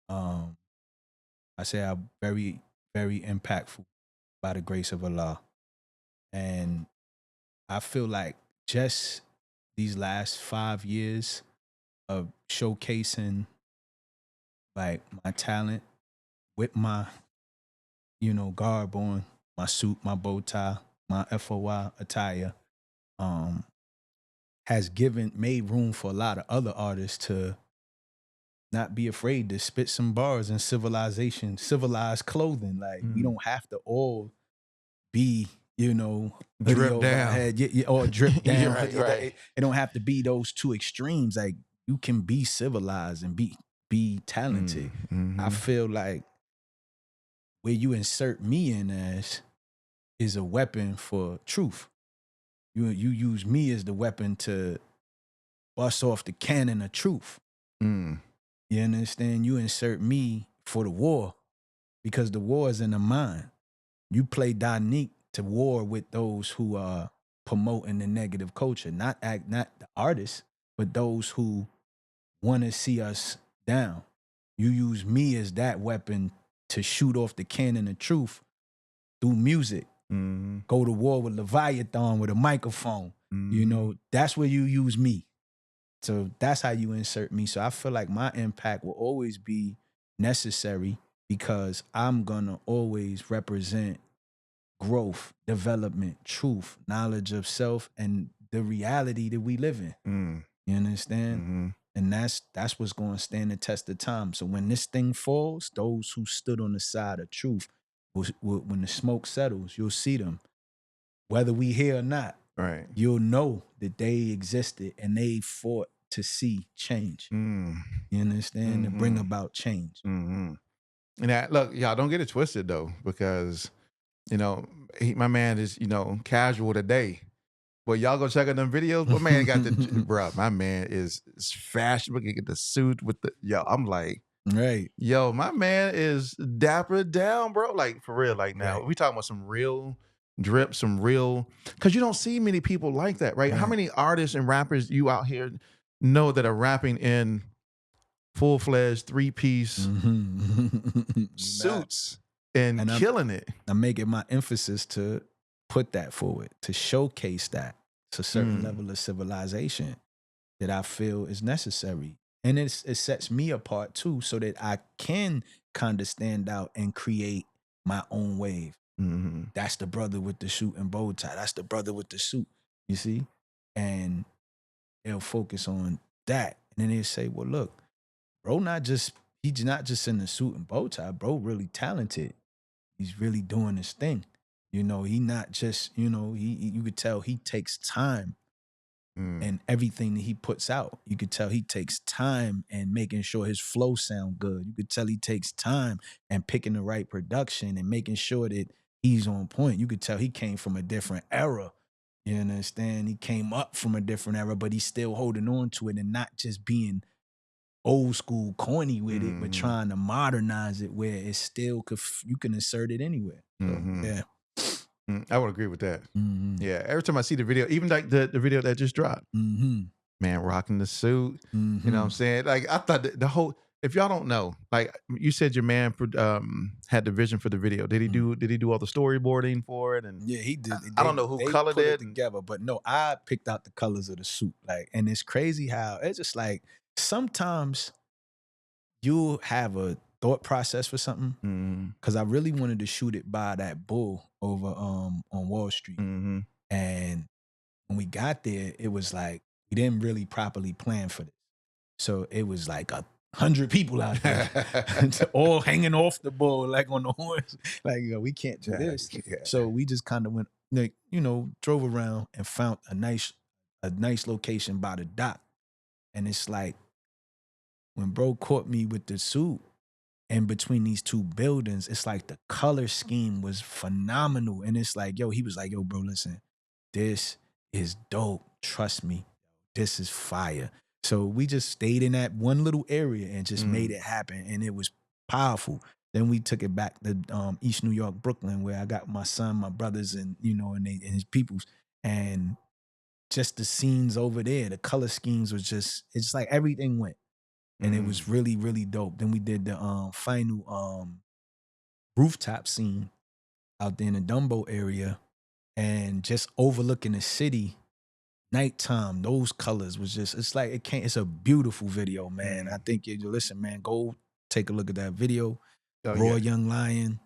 I say I'm very, very impactful by the grace of Allah. And I feel like just these last 5 years of showcasing like my talent with my, garb on, my suit, my bow tie, my FOI attire, has made room for a lot of other artists to not be afraid to spit some bars in civilized clothing. Like we don't have to all be, hoodie Drip over our down. head, or drip down. Right, hoodie. right. It don't have to be those two extremes. Like you can be civilized and be talented. I feel like where you insert me in as is a weapon for truth. You use me as the weapon to bust off the cannon of truth. You understand? You insert me for the war because the war is in the mind. You play Da-Neek to war with those who are promoting the negative culture, not the artists, but those who want to see us down. You use me as that weapon to shoot off the cannon of truth through music. Go to war with Leviathan with a microphone. That's where you use me. So that's how you insert me. So I feel like my impact will always be necessary because I'm going to always represent growth, development, truth, knowledge of self, and the reality that we live in. You understand? And that's what's going to stand the test of time. So when this thing falls, those who stood on the side of truth, when the smoke settles, you'll see them. Whether we here or not, right, you'll know that they existed and they fought to see change. You understand? To bring about change. And that, look, y'all don't get it twisted though, because my man is casual today. But y'all go check out them videos. My man got the bro. My man is fashion. Look at the suit with the I'm like, right. Yo, my man is dapper down, bro. Like for real. Like now Right. we talking about some real drip, some real, because you don't see many people like that, right? How many artists and rappers you out here know that are rapping in full-fledged 3-piece suits and killing it? I'm making my emphasis to put that forward, to showcase that. It's a certain level of civilization that I feel is necessary. And it sets me apart too, so that I can kind of stand out and create my own wave. That's the brother with the suit and bow tie. That's the brother with the suit, you see? And they'll focus on that. And then they'll say, well, look, bro, he's not just in the suit and bow tie. Bro, really talented. He's really doing his thing. He not just, you could tell he takes time and everything that he puts out. You could tell he takes time and making sure his flow sound good. You could tell he takes time and picking the right production and making sure that he's on point. You could tell he came from a different era. You understand? He came up from a different era, but he's still holding on to it and not just being old school corny with it, but trying to modernize it where it's still you can insert it anywhere. So, yeah. I would agree with that. Yeah, every time I see the video, even like the video that just dropped, man, rocking the suit. You know what I'm saying? Like I thought the whole. If y'all don't know, like you said, your man had the vision for the video. Did he do all the storyboarding for it? And yeah, he did. I don't know who colored put it together, but no, I picked out the colors of the suit. Like, and it's crazy how it's just like sometimes you'll have a thought process for something. Because I really wanted to shoot it by that bull over on Wall Street. And when we got there, it was like we didn't really properly plan for this. So it was like 100 people out there, all hanging off the bull, like on the horse. Like, we can't do this. Yeah. So we just kind of went, like, drove around and found a nice location by the dock. And it's like when bro caught me with the suit, and between these two buildings, it's like the color scheme was phenomenal. And it's like, he was like, yo, bro, listen, this is dope. Trust me, this is fire. So we just stayed in that one little area and just made it happen. And it was powerful. Then we took it back to East New York, Brooklyn, where I got my son, my brothers, and, and his peoples. And just the scenes over there, the color schemes was it's like everything went. And it was really, really dope. Then we did the final rooftop scene out there in the Dumbo area, and just overlooking the city, nighttime. Those colors was it's a beautiful video, man. I think you listen, man. Go take a look at that video. Raw Young Lion.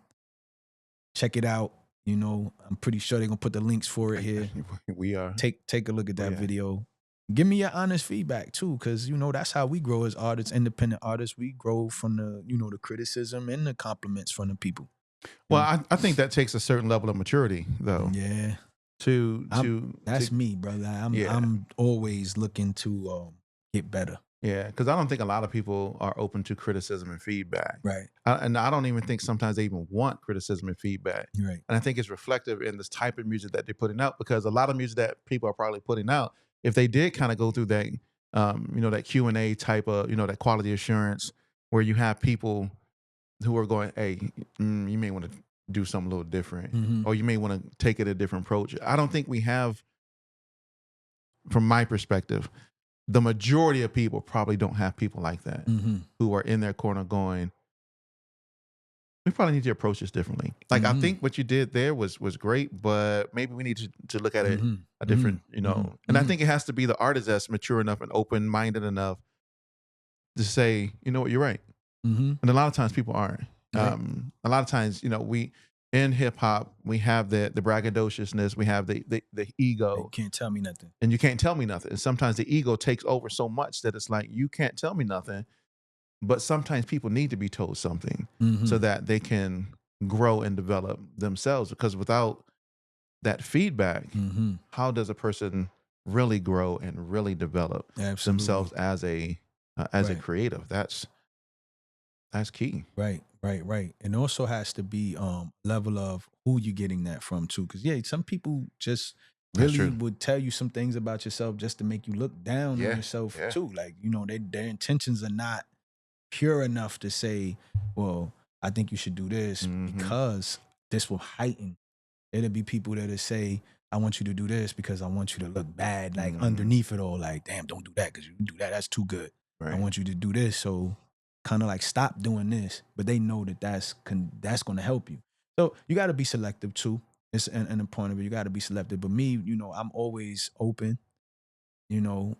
Check it out. You know, I'm pretty sure they're gonna put the links for it here. We are. Take a look at that Yeah. video. Give me your honest feedback too, because you know that's how we grow as artists, independent artists. We grow from the the criticism and the compliments from the people. Well, I think that takes a certain level of maturity, though. Yeah, That's me, brother. Yeah. I'm always looking to get better. Yeah, because I don't think a lot of people are open to criticism and feedback. Right, And I don't even think sometimes they even want criticism and feedback. right. And I think it's reflective in this type of music that they're putting out, because a lot of music that people are probably putting out, if they did kind of go through that, that Q&A type of, that quality assurance, where you have people who are going, hey, you may want to do something a little different, Mhm. or you may want to take it a different approach. I don't think we have, from my perspective, the majority of people probably don't have people like that Mhm. who are in their corner going, we probably need to approach this differently. Like, I Mhm. think what you did there was great, but maybe we need to look at it Mhm. a different, Mhm. and I Mhm. think it has to be the artist that's mature enough and open-minded enough to say, you know what, you're right. Mhm. And a lot of times people aren't. Right. A lot of times, we in hip hop, we have the braggadociousness, we have the You ego, can't tell me nothing. and you can't tell me nothing. And sometimes the ego takes over so much that it's like, you can't tell me nothing. But sometimes people need to be told something so Mhm. that they can grow and develop themselves. Because without that feedback, Mhm. how does a person really grow and really develop Absolutely. themselves as a Right. creative? That's key. Right. And also has to be level of who you getting that from too. Cause yeah, some people just That's really true. would tell you some things about yourself just to make you look down on Yeah, yourself yeah. too. Like, their intentions are not pure enough to say, well, I think you should do this Mm-hmm. because this will heighten. It'll be people that'll say, I want you to do this because I want you to look bad, like underneath it all, like, damn, don't do that because you do that. That's too good. I Right. want you to do this. So kind of like stop doing this. But they know that that's going to help you. So you got to be selective too. It's an the point of it. You got to be selective. But me, I'm always open. You know,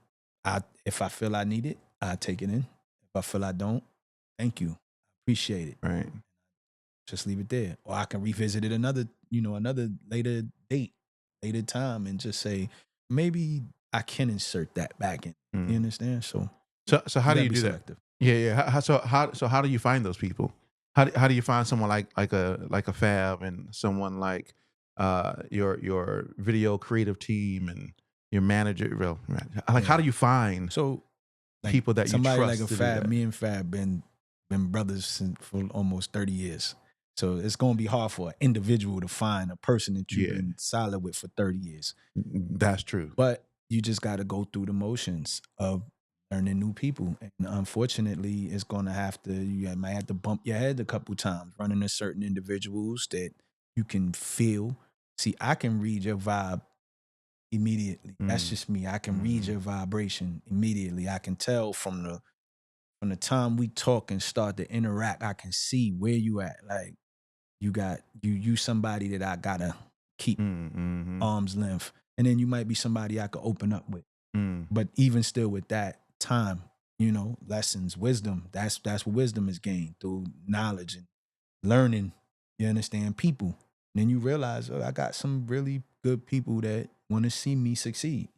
if I feel I need it, I take it in. If I feel I don't, thank you. Appreciate it. Right. Just leave it there. Or I can revisit it another later date, later time, and just say, maybe I can insert that back in. You Mm. understand? So So how you do gotta you be do that? selective. Yeah. How do you find those people? How do you find someone like a Fab, and someone like your video creative team and your manager? Well, like, how Yeah. do you find So like people that you somebody like a trust to do Fab, that? me and Fab been brothers for almost 30 years. So it's gonna be hard for an individual to find a person that you've Yeah, been solid with for 30 years. that's true. But you just got to go through the motions of learning new people. And unfortunately, it's going to you might have to bump your head a couple times running into certain individuals that you can feel. See, I can read your vibe immediately. That's Mm. just me. I can read Mhm. your vibration immediately. I can tell from the time we talk and start to interact, I can see where you at. Like you somebody that I gotta keep Mm, mhm. arm's length. And then you might be somebody I could open up with. Mm. But even still with that time, lessons, wisdom, that's what wisdom is gained through knowledge and learning, you understand, people. And then you realize, oh, I got some really good people that want to see me succeed.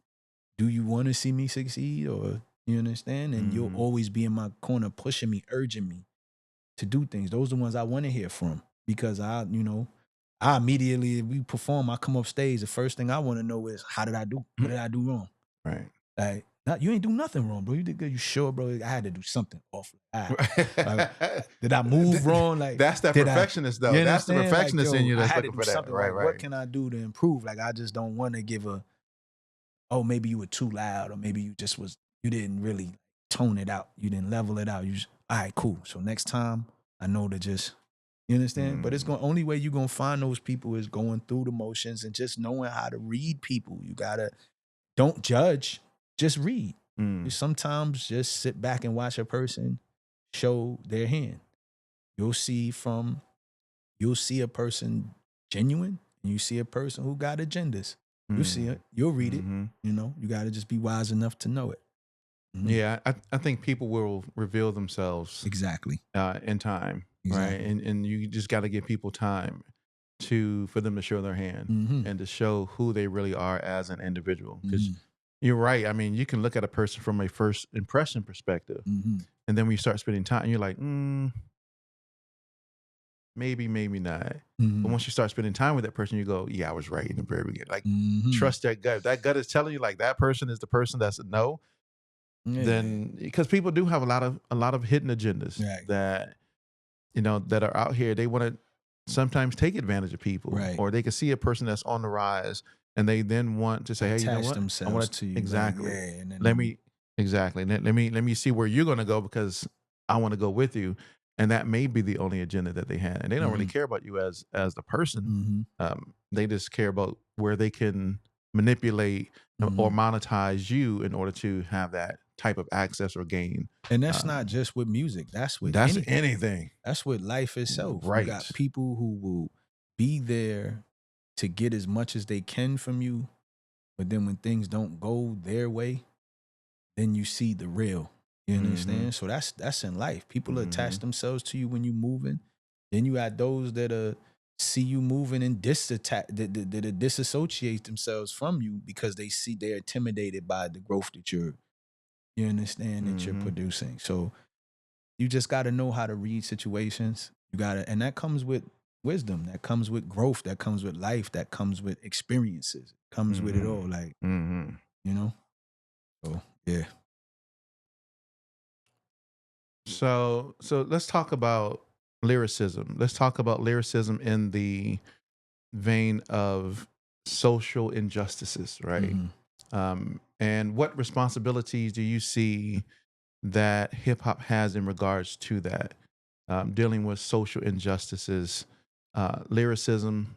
Do you want to see me succeed? Or you understand? And you'll Mhm. always be in my corner pushing me, urging me to do things. Those are the ones I want to hear from because I immediately, if we perform, I come up stage. The first thing I want to know is, how did I do? What did I do wrong? Right. Like, you ain't do nothing wrong, bro. You did good. You sure, bro? I had to do something awful. Did I move wrong? Like, That's that did I? perfectionist, You though. That's the understand? Like, perfectionist in yo, you I that's had to looking do for that. something Right, wrong. What right. can I do to improve? Like, I just don't want to give oh, maybe you were too loud, or maybe you didn't really tone it out. You didn't level it out. All right, cool. So next time I know to just, you understand? But it's Mm. only way you're gonna find those people is going through the motions and just knowing how to read people. You gotta don't judge, just read. You Mm. sometimes just sit back and watch a person show their hand. You'll see you'll see a person genuine, and you see a person who got agendas. You see Mm. it, you'll read it. Mhm. You got to just be wise enough to know it. Mhm. Yeah, I think people will reveal themselves Exactly. in time, right? Exactly. And you just got to give people time for them to show their hand Mm-hmm. and to show who they really are as an individual. Because Mm-hmm. you're right. I mean, you can look at a person from a first impression perspective, Mm-hmm. and then when you start spending time, you're like, maybe, maybe not. But Mm-hmm. once you start spending time with that person, you go, yeah, I was right in the very beginning. Like, Mm-hmm. trust that gut. If that gut is telling you like that person is the person that's a no, Yeah. then because people do have a lot of hidden agendas Right. that that are out here. They want to sometimes take advantage of people, Right. or they can see a person that's on the rise, and they then want to say, hey, you know Attach what? I themselves want to you. exactly. Like, yeah, and then Let me exactly. Let me see where you're going to go because I want to go with you, and that may be the only agenda that they had, and they don't really care about you as the person. Mm-hmm. They just care about where they can manipulate or monetize you in order to have that type of access or gain. And that's not just with music. That's with That's anything. anything. That's with life itself. Right. You got people who will be there to get as much as they can from you, but then when things don't go their way, then you see the real. You understand? So that's in life. People attach themselves to you when you're moving. Then you got those that see you moving and that disassociate themselves from you because they see they're intimidated by the growth that you understand that you're producing. So you just got to know how to read situations. You got to, and that comes with wisdom. That comes with growth. That comes with life. That comes with experiences. It comes with it all. Like, you know? So, yeah. So let's talk about lyricism. Let's talk about lyricism in the vein of social injustices, right? And what responsibilities do you see that hip hop has in regards to that, dealing with social injustices, lyricism,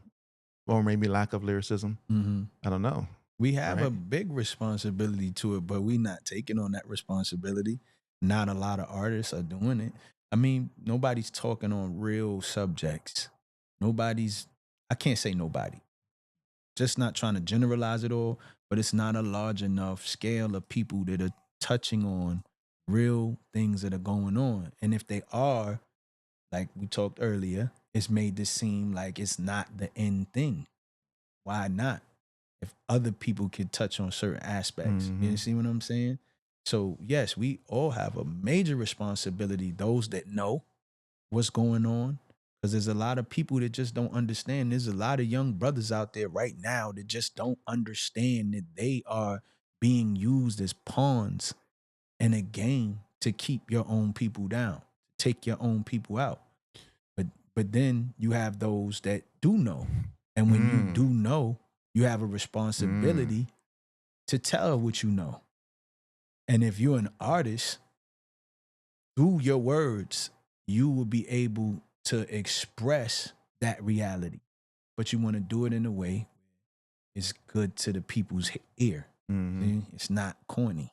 or maybe lack of lyricism? I don't know. We have Right. a big responsibility to it, but we not taking on that responsibility. Not a lot of artists are doing it. I mean, nobody's talking on real subjects. I can't say nobody. Just not trying to generalize it all, but it's not a large enough scale of people that are touching on real things that are going on. And if they are, like we talked earlier, it's made this seem like it's not the end thing. Why not? If other people could touch on certain aspects, you see what I'm saying? So yes, we all have a major responsibility. Those that know what's going on, because there's a lot of people that just don't understand. There's a lot of young brothers out there right now that just don't understand that they are being used as pawns in a game to keep your own people down, take your own people out. But then you have those that do know. And when you do know, you have a responsibility to tell what you know. And if you're an artist, through your words, you will be able to express that reality. But you want to do it in a way it's good to the people's ear. See? It's not corny.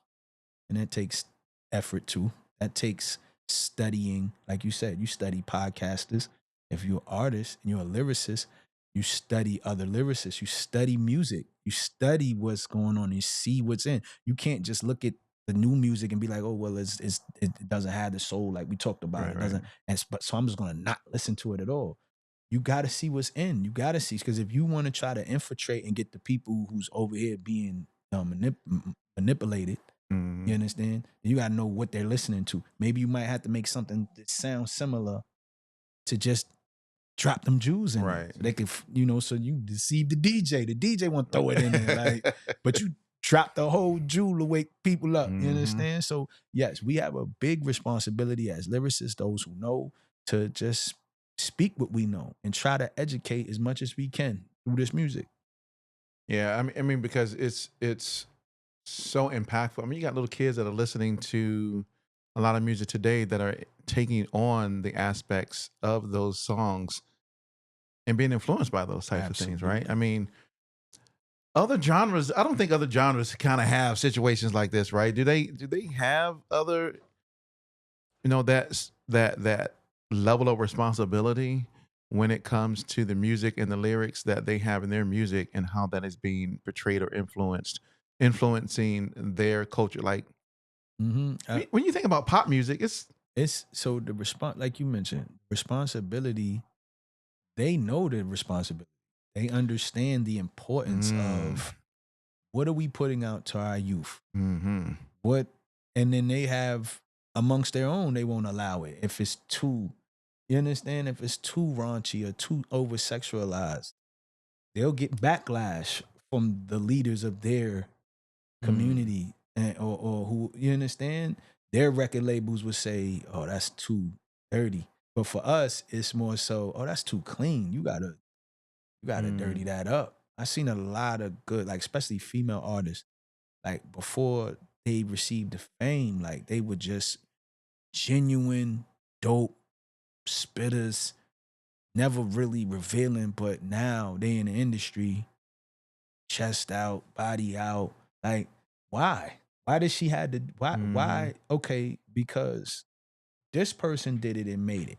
And that takes effort too. That takes studying. Like you said, you study podcasters. If you're an artist and you're a lyricist, you study other lyricists. You study music. You study what's going on. You see what's in. You can't just look at the new music and be like, oh well, it doesn't have the soul like we talked about. Right, It doesn't. But so I'm just gonna not listen to it at all. You got to see what's in. You got to see, because if you want to try to infiltrate and get the people who's over here being manipulated, you understand? You got to know what they're listening to. Maybe you might have to make something that sounds similar to just drop them Jews in Right. there. So they could, so you deceive the DJ. The DJ won't throw it in there, like, but you drop the whole Jew to wake people up. You understand? So yes, we have a big responsibility as lyricists, those who know, to just speak what we know and try to educate as much as we can through this music. Yeah, I mean, because it's so impactful. I mean, you got little kids that are listening to a lot of music today that are taking on the aspects of those songs and being influenced by those types of things, right? I mean, other genres, I don't think other genres kind of have situations like this, right? Do they have other, that level of responsibility when it comes to the music and the lyrics that they have in their music and how that is being portrayed or influencing their culture? Like, when you think about pop music, it's so the response, like you mentioned, responsibility they know the responsibility. They understand the importance of what are we putting out to our youth? Mm-hmm. What, and then they have amongst their own, they won't allow it. If it's too, you understand? If it's too raunchy or too over sexualized, they'll get backlash from the leaders of their community and, or who, you understand? Their record labels would say, oh, that's too dirty. But for us, it's more so, oh, that's too clean. You gotta dirty that up. I seen a lot of good, like especially female artists, like before they received the fame, like they were just genuine, dope spitters, never really revealing, but now they in the industry, chest out, body out. Like, why? Why did she had to why okay, because this person did it and made it.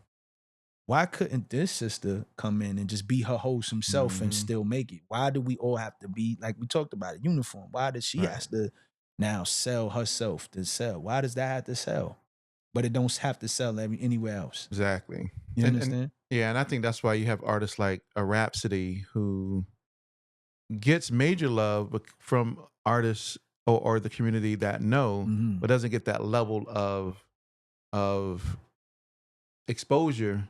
Why couldn't this sister come in and just be her wholesome self and still make it? Why do we all have to be, like we talked about it, uniform? Why does she has to now sell herself to sell? Why does that have to sell? But it don't have to sell anywhere else. Exactly. You understand? And yeah, and I think that's why you have artists like a Rhapsody who gets major love from artists or the community that know, but doesn't get that level of exposure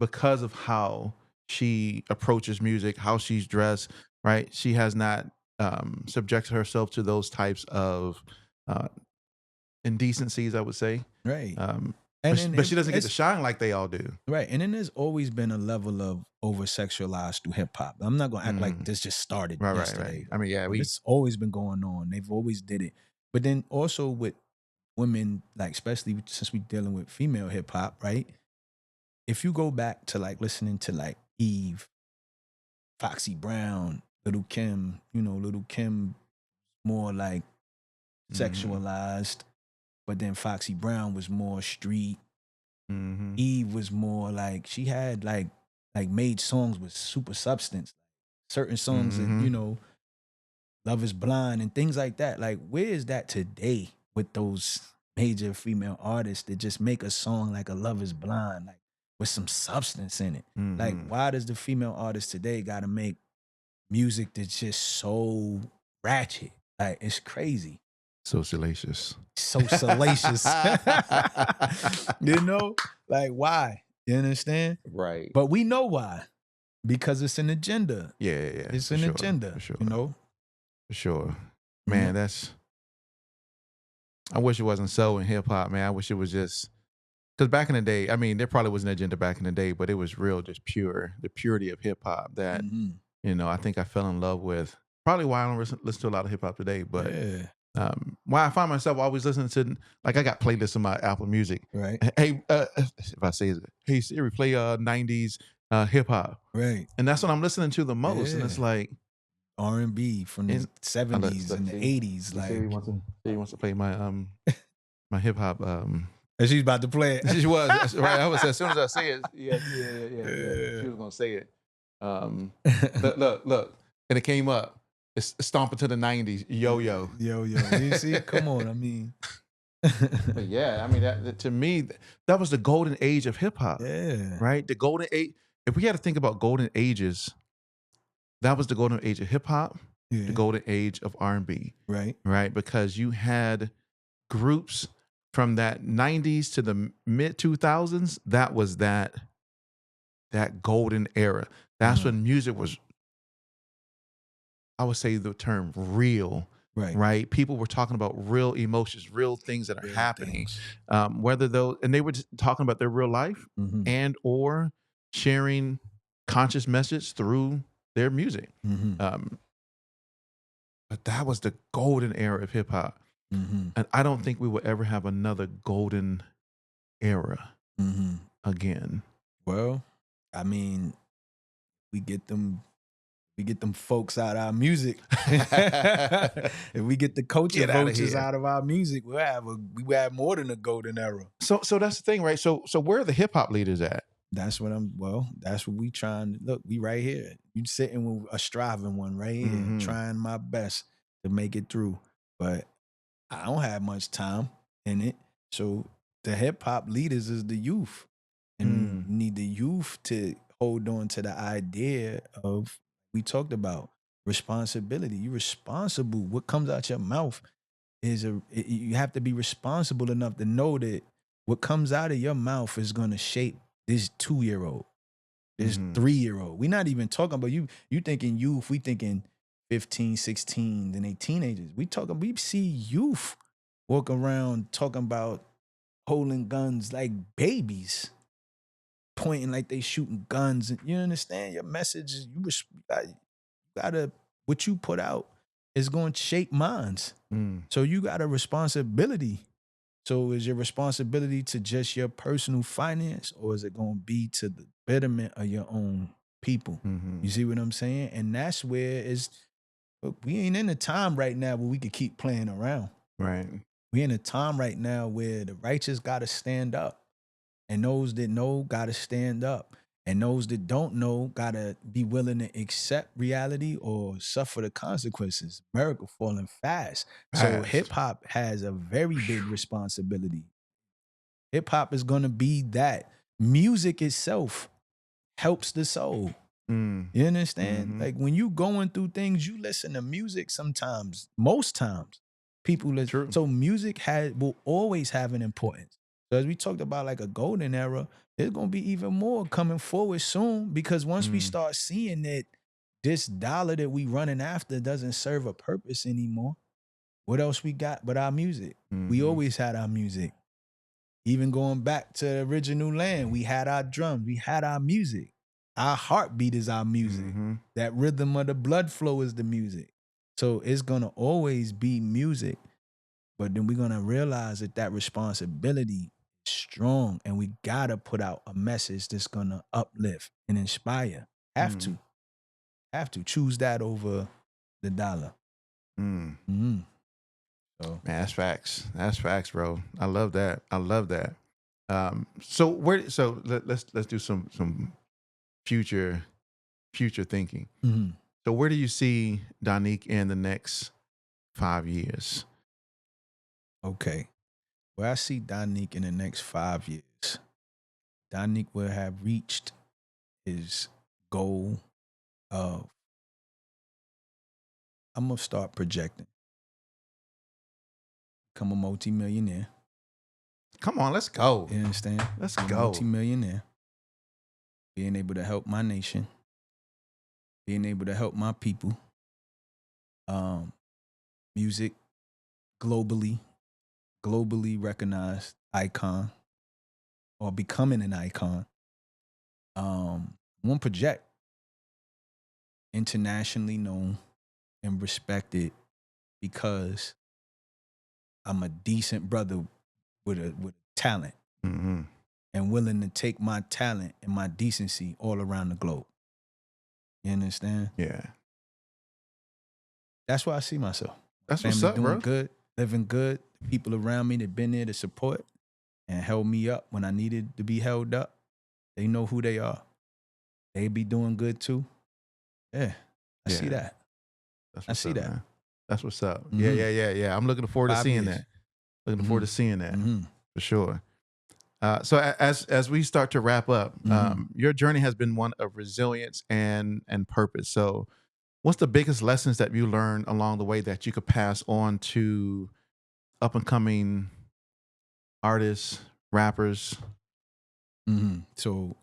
because of how she approaches music, how she's dressed, right? She has not subjected herself to those types of indecencies, I would say. Right. But she doesn't get to shine like they all do. Right. And then there's always been a level of over sexualized through hip hop. I'm not gonna act like this just started yesterday. Right. I mean, yeah, it's always been going on. They've always did it. But then also with women, like especially since we're dealing with female hip hop, right? If you go back to like listening to like Eve, Foxy Brown, Little Kim, Little Kim more like sexualized, but then Foxy Brown was more street. Eve was more like, she had like made songs with super substance. Certain songs that, Love is Blind and things like that. Like, where is that today with those major female artists that just make a song like a Love is Blind, like with some substance in it? Like, why does the female artist today gotta make music that's just so ratchet? Like, it's crazy. So salacious. Like, why? You understand? Right. But we know why. Because it's an agenda. Yeah. It's an agenda, for sure. For sure. Man, I wish it wasn't so in hip hop, man. I wish it was just, because back in the day, I mean, there probably was an agenda back in the day, but it was real, just pure, the purity of hip hop that, I think I fell in love with. Probably why I don't listen to a lot of hip hop today, but why I find myself always listening to, like, I got playlists on my Apple Music. Right. Hey, if I say it, hey Siri, play 90s hip hop. Right. And that's what I'm listening to the most. And it's like R&B from the 70s and the 80s. Like, Siri wants to play my my hip hop. And she's about to play it. She was right. I was, as soon as I say it, yeah. She was gonna say it. Look, and it came up. It's stomping to the 90s, yo. You see, come on. I mean, but yeah, I mean, that to me, that was the golden age of hip hop. Yeah. Right. The golden age. If we had to think about golden ages, that was the golden age of hip hop. Yeah. The golden age of R&B. Right. Because you had groups from that 90s to the mid 2000s. That was that golden era. That's when music was, I would say the term real. Right. People were talking about real emotions, real things that are happening. Whether those, and they were just talking about their real life and or sharing conscious message through their music. But that was the golden era of hip hop. And I don't think we will ever have another golden era again. Well, I mean, we get them folks out of our music. If we get the culture vultures out of our music, we have more than a golden era. So that's the thing, right? So where are the hip hop leaders at? That's what we trying to look. We right here. You sitting with a striving one right here, trying my best to make it through. But I don't have much time in it. So the hip hop leaders is the youth. And we need the youth to hold on to the idea of, we talked about responsibility. You're responsible. What comes out your mouth you have to be responsible enough to know that what comes out of your mouth is going to shape this 2-year-old, this 3-year-old. We're not even talking about you thinking youth. We thinking 15, 16, then they teenagers. We see youth walk around talking about holding guns like babies, pointing like they shooting guns. You understand? Your message is you gotta, what you put out is going to shape minds. So you got a responsibility. So is your responsibility to just your personal finance, or is it going to be to the betterment of your own people? You see what I'm saying? And that's where we ain't in a time right now where we could keep playing around. Right. We in a time right now where the righteous got to stand up, and those that know got to stand up. And those that don't know got to be willing to accept reality or suffer the consequences. America falling fast. So hip hop has a very big responsibility. Hip hop is going to be that. Music itself helps the soul. You understand? Like when you going through things, you listen to music sometimes, most times. People listen. True. So music will always have an importance. So as we talked about like a golden era, there's going to be even more coming forward soon, because once we start seeing that this dollar that we running after doesn't serve a purpose anymore, what else we got but our music? We always had our music. Even going back to the original land, we had our drums, we had our music. Our heartbeat is our music. That rhythm of the blood flow is the music. So it's going to always be music. But then we're going to realize that responsibility is strong, and we got to put out a message that's going to uplift and inspire. Have to choose that over the dollar. So man, that's facts. That's facts, bro. I love that. So let's do some future thinking. So where do you see Da-Neek in the next 5 years? Okay. Where I see Da-Neek in the next 5 years, Da-Neek will have reached his goal of, I'm going to start projecting, become a multimillionaire. Come on, let's go. You understand? Let's go. Multimillionaire. Being able to help my nation. Being able to help my people. Music, globally recognized icon, or becoming an icon. One project, internationally known and respected, because I'm a decent brother with a talent, and willing to take my talent and my decency all around the globe. You understand? Yeah. That's where I see myself. That's Family what's up, doing bro. good, living good. People around me that been there to support and held me up when I needed to be held up. They know who they are. They be doing good too. Yeah, I see that. I see that. Man. That's what's up. Yeah. I'm looking forward to seeing that. Looking forward to seeing that for sure. So as we start to wrap up, your journey has been one of resilience and purpose. So what's the biggest lessons that you learned along the way that you could pass on to up and coming artists, rappers? So,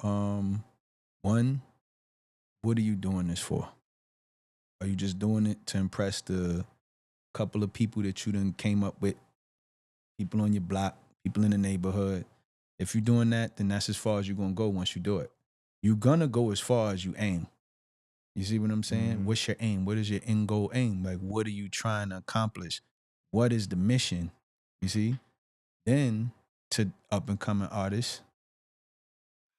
one, what are you doing this for? Are you just doing it to impress the couple of people that you done came up with? People on your block, people in the neighborhood. If you're doing that, then that's as far as you're going to go once you do it. You're going to go as far as you aim. You see what I'm saying? What's your aim? What is your end goal aim? Like, what are you trying to accomplish? What is the mission? You see? Then, to up and coming artists,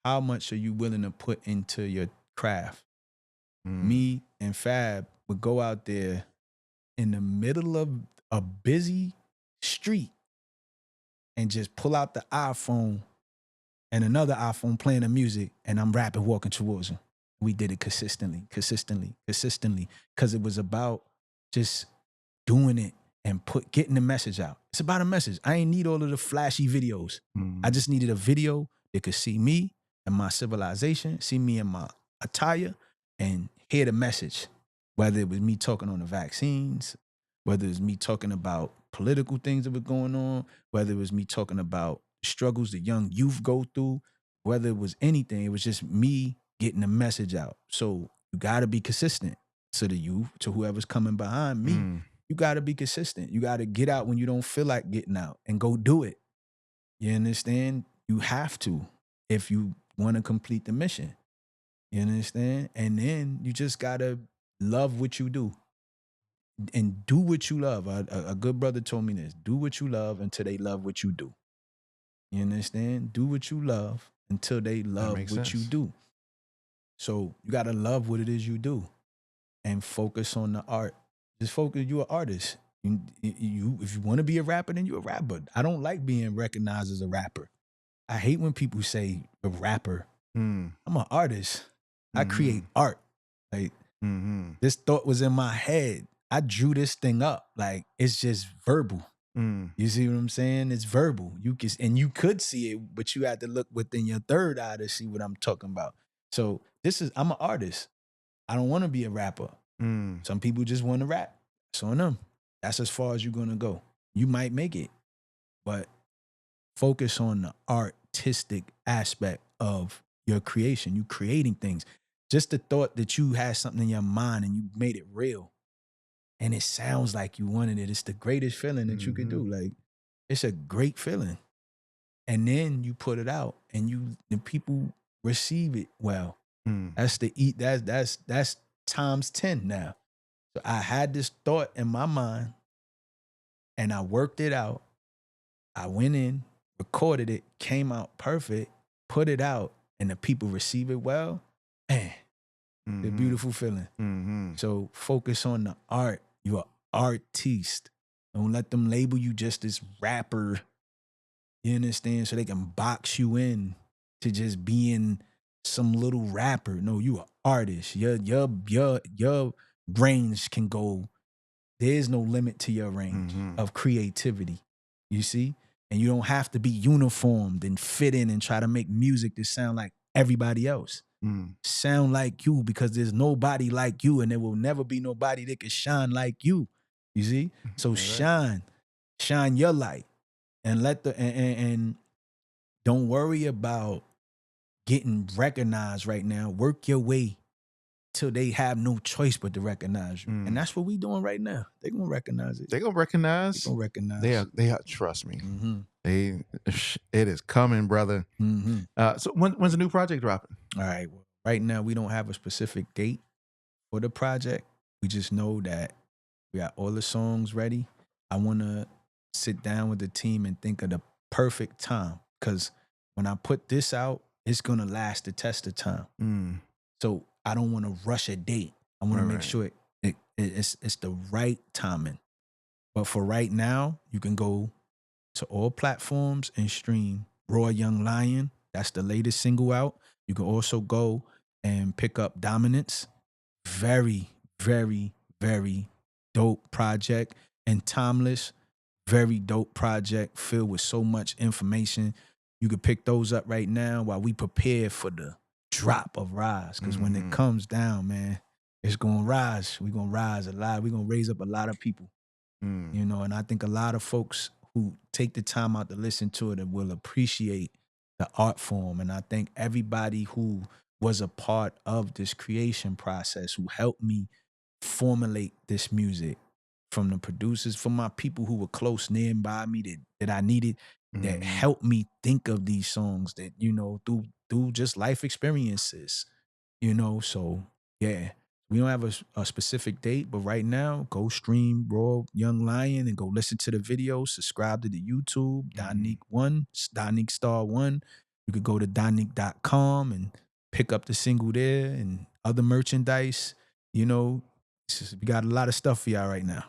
how much are you willing to put into your craft? Me and Fab would go out there in the middle of a busy street and just pull out the iPhone and another iPhone playing the music, and I'm rapping, walking towards him. We did it consistently, because it was about just doing it and getting the message out. It's about a message. I ain't need all of the flashy videos. I just needed a video that could see me in my civilization, see me in my attire, and hear the message. Whether it was me talking on the vaccines, whether it was me talking about political things that were going on, whether it was me talking about struggles the young youth go through, whether it was anything, it was just me getting the message out. So you got to be consistent to the youth, to whoever's coming behind me. You got to be consistent. You got to get out when you don't feel like getting out and go do it. You understand? You have to if you want to complete the mission. You understand? And then you just got to love what you do and do what you love. A good brother told me this: do what you love until they love what you do. You understand? Do what you love until they love what you do. So you got to love what it is you do and focus on the art. Just focus. You're an artist. You if you want to be a rapper, then you're a rapper. I don't like being recognized as a rapper. I hate when people say a rapper. I'm an artist. I create art. Like this thought was in my head. I drew this thing up. Like it's just verbal. You see what I'm saying? It's verbal. You could see it, but you had to look within your third eye to see what I'm talking about. So I'm an artist. I don't want to be a rapper. Some people just want to rap. It's on them. That's as far as you're gonna go. You might make it, but focus on the artistic aspect of your creation. You creating things. Just the thought that you had something in your mind and you made it real. And it sounds like you wanted it. It's the greatest feeling that you could do. Like, it's a great feeling. And then you put it out and the people receive it well. That's times 10 now. So I had this thought in my mind and I worked it out. I went in, recorded it, came out perfect, put it out, and the people receive it well. Man, the beautiful feeling. So focus on the art. You're an artiste. Don't let them label you just this rapper. You understand? So they can box you in to just being some little rapper. No, you an artist. Your range can go. There's no limit to your range of creativity. You see? And you don't have to be uniformed and fit in and try to make music that sound like everybody else. Sound like you, because there's nobody like you and there will never be nobody that can shine like you. You see? So shine your light and and don't worry about getting recognized right now. Work your way till they have no choice but to recognize you. And that's what we doing right now. They're gonna recognize it. They're gonna recognize. They are. Trust me. It is coming, brother. So when's the new project dropping? All right. Well, right now we don't have a specific date for the project. We just know that we got all the songs ready. I want to sit down with the team and think of the perfect time, because when I put this out, it's gonna last the test of time. So I don't want to rush a date. I want to make sure it's the right timing. But for right now, you can go to all platforms and stream Raw Young Lion. That's the latest single out. You can also go and pick up Dominance. Very, very, very dope project. And Timeless, very dope project filled with so much information. You can pick those up right now while we prepare for the drop of Rise. Because when it comes down, man, it's going to rise. We're going to rise a lot. We're going to raise up a lot of people. You know, and I think a lot of folks who take the time out to listen to it will appreciate the art form. And I think everybody who was a part of this creation process, who helped me formulate this music, from the producers, from my people who were close nearby me that I needed, that helped me think of these songs, that, you know, through just life experiences, you know. So yeah, we don't have a specific date, but right now, go stream Raw Young Lion and go listen to the video. Subscribe to the YouTube, Da-Neek Star 1. You could go to Da-Neek.com and pick up the single there and other merchandise. You know, we got a lot of stuff for y'all right now.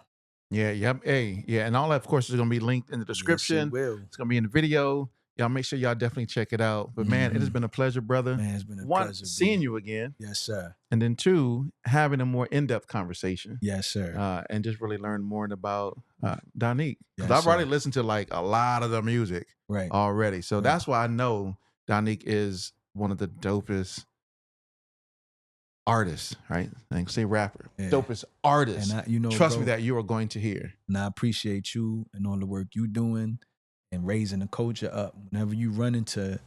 Yeah, yep. Hey, yeah, and all that, of course, is gonna be linked in the description. Yes, it will. It's gonna be in the video. Y'all make sure y'all definitely check it out. But man, it has been a pleasure, brother. Man, it's been a One, pleasure seeing you again. Yes, sir. And then two, having a more in-depth conversation. Yes, sir. And just really learn more about Da-Neek. Because Yes, I've already sir. listened to like a lot of the music Right. already. So that's why I know Da-Neek is one of the dopest artists, right? I ain't say rapper, dopest artists. And trust me bro, that you are going to hear. And I appreciate you and all the work you doing and raising the culture up. Whenever you run into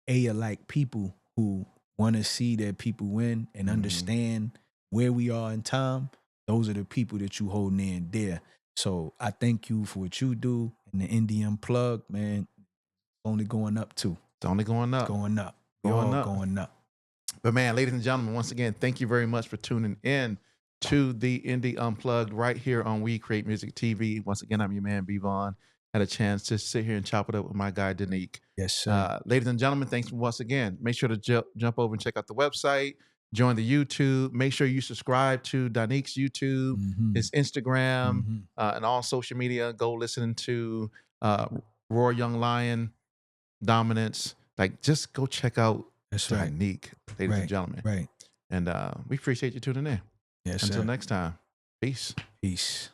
like people who want to see their people win and understand where we are in time, those are the people that you hold near and dear. So I thank you for what you do. And the Indie Unplugged, man, only going up too. It's only going up. Going up. Going up. Going up. But man, ladies and gentlemen, once again, thank you very much for tuning in to the Indie Unplugged right here on We Create Music TV. Once again, I'm your man, Vaughan. Had a chance to sit here and chop it up with my guy, Da-Neek. Yes, sir. Ladies and gentlemen, thanks once again. Make sure to jump over and check out the website, join the YouTube. Make sure you subscribe to Da-Neek's YouTube, his Instagram, and all social media. Go listen to Roar Young Lion, Dominance. Like, just go check out Da-Neek, ladies and gentlemen. Right. And we appreciate you tuning in. Yes, Until sir. next time. Peace. Peace.